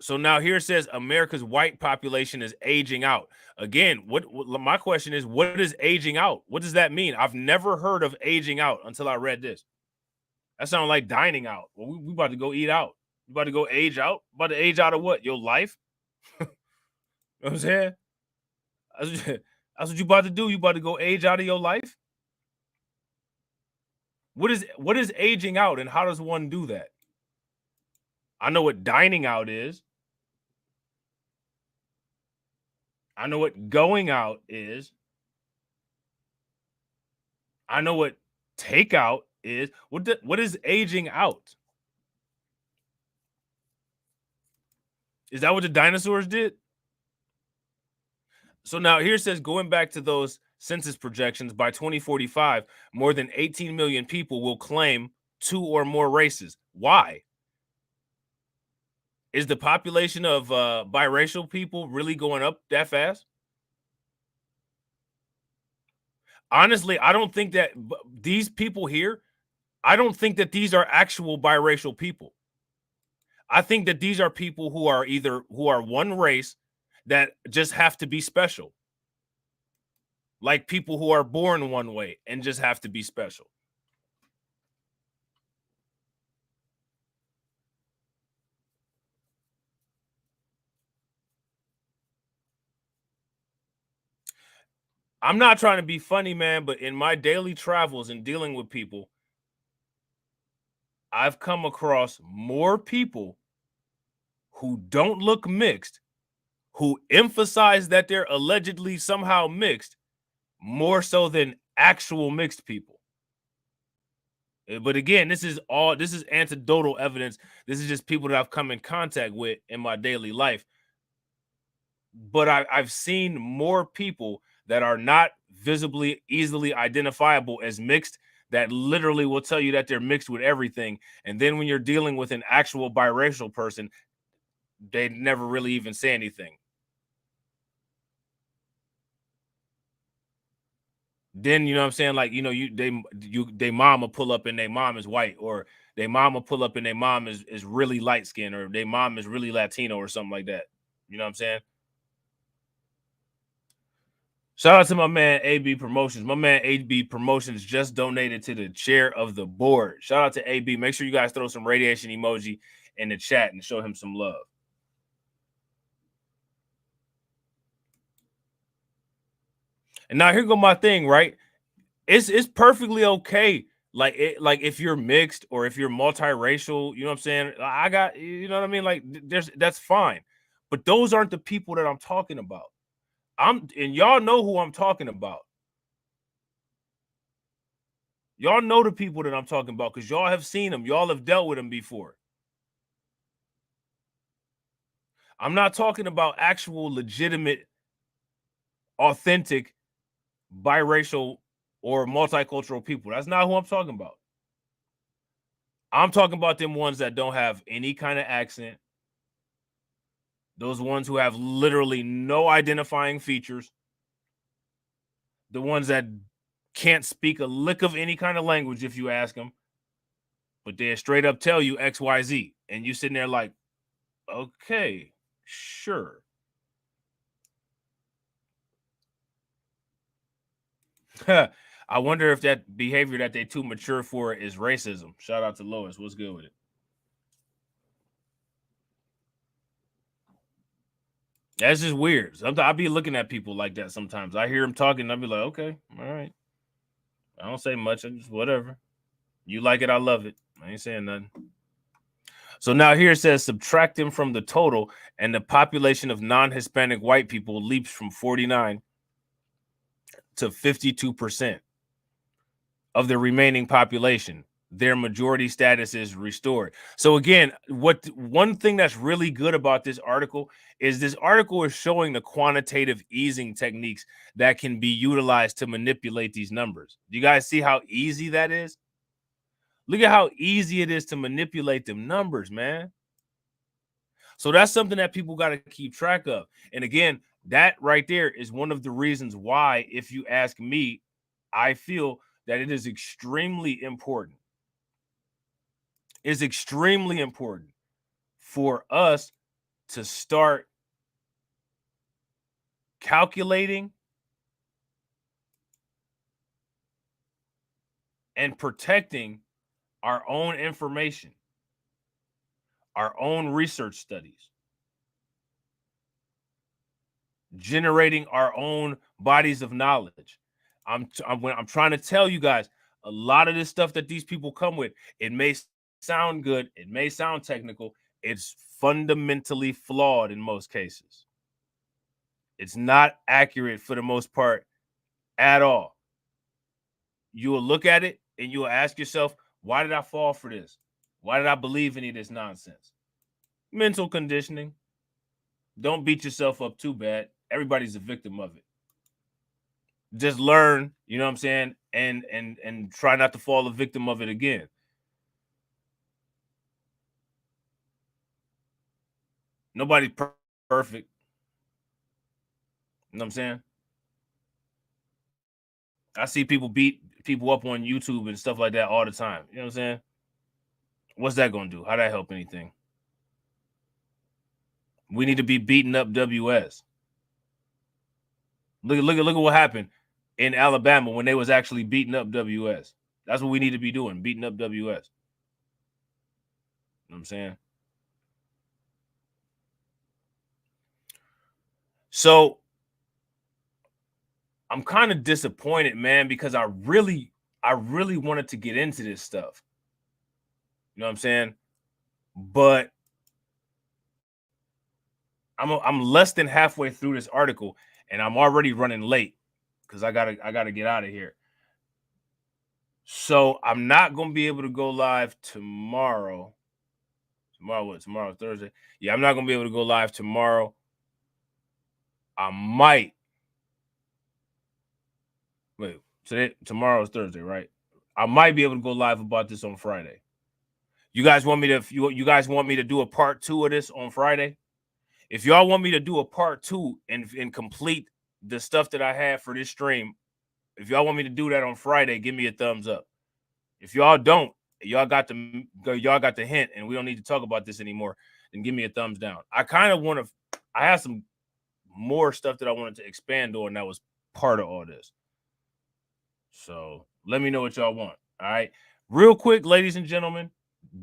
So now here it says America's white population is aging out. Again, what my question is, what is aging out? What does that mean? I've never heard of aging out until I read this. That sounds like dining out. Well, we about to go eat out. You about to go age out? About to age out of what? Your life? You know what I'm saying? That's what you about to do. You about to go age out of your life? What is aging out, and how does one do that? I know what dining out is. I know what going out is. I know what takeout is. What is aging out? Is that what the dinosaurs did? So now here it says, going back to those census projections, by 2045, more than 18 million people will claim 2 or more races. Why? Is the population of biracial people really going up that fast? Honestly, I don't think that these people here, I don't think that these are actual biracial people. I think that these are people who are one race that just have to be special. Like people who are born one way and just have to be special. I'm not trying to be funny, man, but in my daily travels and dealing with people, I've come across more people who don't look mixed, who emphasize that they're allegedly somehow mixed, more so than actual mixed people. But again, this is anecdotal evidence. This is just people that I've come in contact with in my daily life. But I've seen more people that are not visibly, easily identifiable as mixed, that literally will tell you that they're mixed with everything. And then when you're dealing with an actual biracial person, they never really even say anything. Then, you know what I'm saying? Like, you know, they mom will pull up and their mom is white, or their mom will pull up and their mom is really light skinned, or their mom is really Latino or something like that. You know what I'm saying? Shout out to my man AB Promotions. My man AB Promotions just donated to the chair of the board. Shout out to AB. Make sure you guys throw some radiation emoji in the chat and show him some love. And now here go my thing, right? It's perfectly okay. Like if you're mixed or if you're multiracial, you know what I'm saying? I got, you know what I mean? Like that's fine. But those aren't the people that I'm talking about. And y'all know who I'm talking about. Y'all know the people that I'm talking about because y'all have seen them. Y'all have dealt with them before. I'm not talking about actual, legitimate, authentic, biracial, or multicultural people. That's not who I'm talking about. I'm talking about them ones that don't have any kind of accent. Those ones who have literally no identifying features. The ones that can't speak a lick of any kind of language if you ask them. But they straight up tell you X, Y, Z. And you sitting there like, okay, sure. I wonder if that behavior that they too mature for is racism. Shout out to Lois. What's good with it? That's just weird. Sometimes I be looking at people like that sometimes. I hear them talking and I'll be like, okay, all right. I don't say much. I just whatever. You like it, I love it. I ain't saying nothing. So now here it says subtract them from the total, and the population of non-Hispanic white people leaps from 49 to 52% of the remaining population. Their majority status is restored. So again, one thing that's really good about this article is showing the quantitative easing techniques that can be utilized to manipulate these numbers. Do you guys see how easy that is? Look at how easy it is to manipulate them numbers, man. So that's something that people got to keep track of. And again, that right there is one of the reasons why, if you ask me, I feel that it is extremely important. It's extremely important for us to start calculating and protecting our own information, our own research studies, generating our own bodies of knowledge. I'm trying to tell you guys, a lot of this stuff that these people come with, it may sound good, it may sound technical, it's fundamentally flawed in most cases. It's not accurate for the most part at all. You will look at it and you will ask yourself, why did I fall for this? Why did I believe any of this nonsense? Mental conditioning. Don't beat yourself up too bad. Everybody's a victim of it. Just learn, you know what I'm saying, and try not to fall a victim of it again. Nobody's perfect. You know what I'm saying? I see people beat people up on YouTube and stuff like that all the time. You know what I'm saying? What's that going to do? How'd that help anything? We need to be beating up WS. Look at what happened in Alabama when they was actually beating up WS. That's what we need to be doing, beating up WS. You know what I'm saying? So I'm kind of disappointed, man, because I really wanted to get into this stuff. You know what I'm saying? But I'm less than halfway through this article, and I'm already running late because I gotta get out of here. So I'm not gonna be able to go live tomorrow. Tomorrow Thursday. Yeah, I'm not gonna be able to go live tomorrow. I might. Wait, tomorrow is Thursday, right? I might be able to go live about this on Friday. You guys want me to? You guys want me to do a part 2 of this on Friday? If y'all want me to do a part 2 and complete the stuff that I have for this stream, if y'all want me to do that on Friday, give me a thumbs up. If y'all don't, y'all got the hint, and we don't need to talk about this anymore, then give me a thumbs down. I kind of want to. I have some more stuff that I wanted to expand on that was part of all this. So let me know what y'all want. All right, real quick, ladies and gentlemen,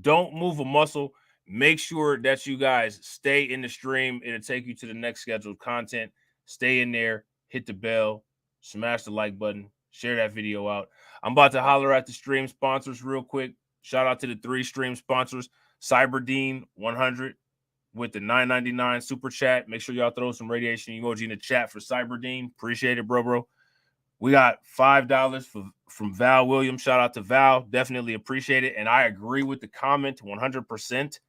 don't move a muscle. Make sure that you guys stay in the stream. It'll take you to the next scheduled content. Stay in there, hit the bell, smash the like button, share that video out. I'm about to holler at the stream sponsors real quick. Shout out to the 3 stream sponsors. Cyberdean 100 with the $9.99 super chat. Make sure y'all throw some radiation emoji in the chat for Cyberdean. Appreciate it, bro. We got $5 from Val Williams. Shout out to Val. Definitely appreciate it. And I agree with the comment 100%.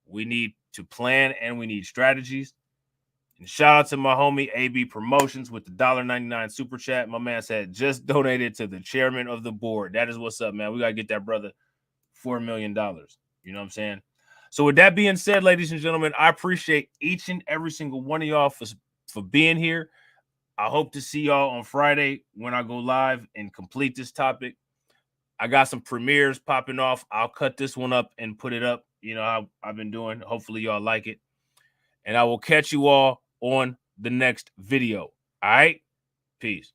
We need to plan and we need strategies. And shout out to my homie AB Promotions with the $1.99 super chat. My man said, just donated to the chairman of the board. That is what's up, man. We got to get that brother $4 million. You know what I'm saying? So with that being said, ladies and gentlemen, I appreciate each and every single one of y'all for being here. I hope to see y'all on Friday when I go live and complete this topic. I got some premieres popping off. I'll cut this one up and put it up. You know how I've been doing. Hopefully y'all like it. And I will catch you all on the next video. All right? Peace.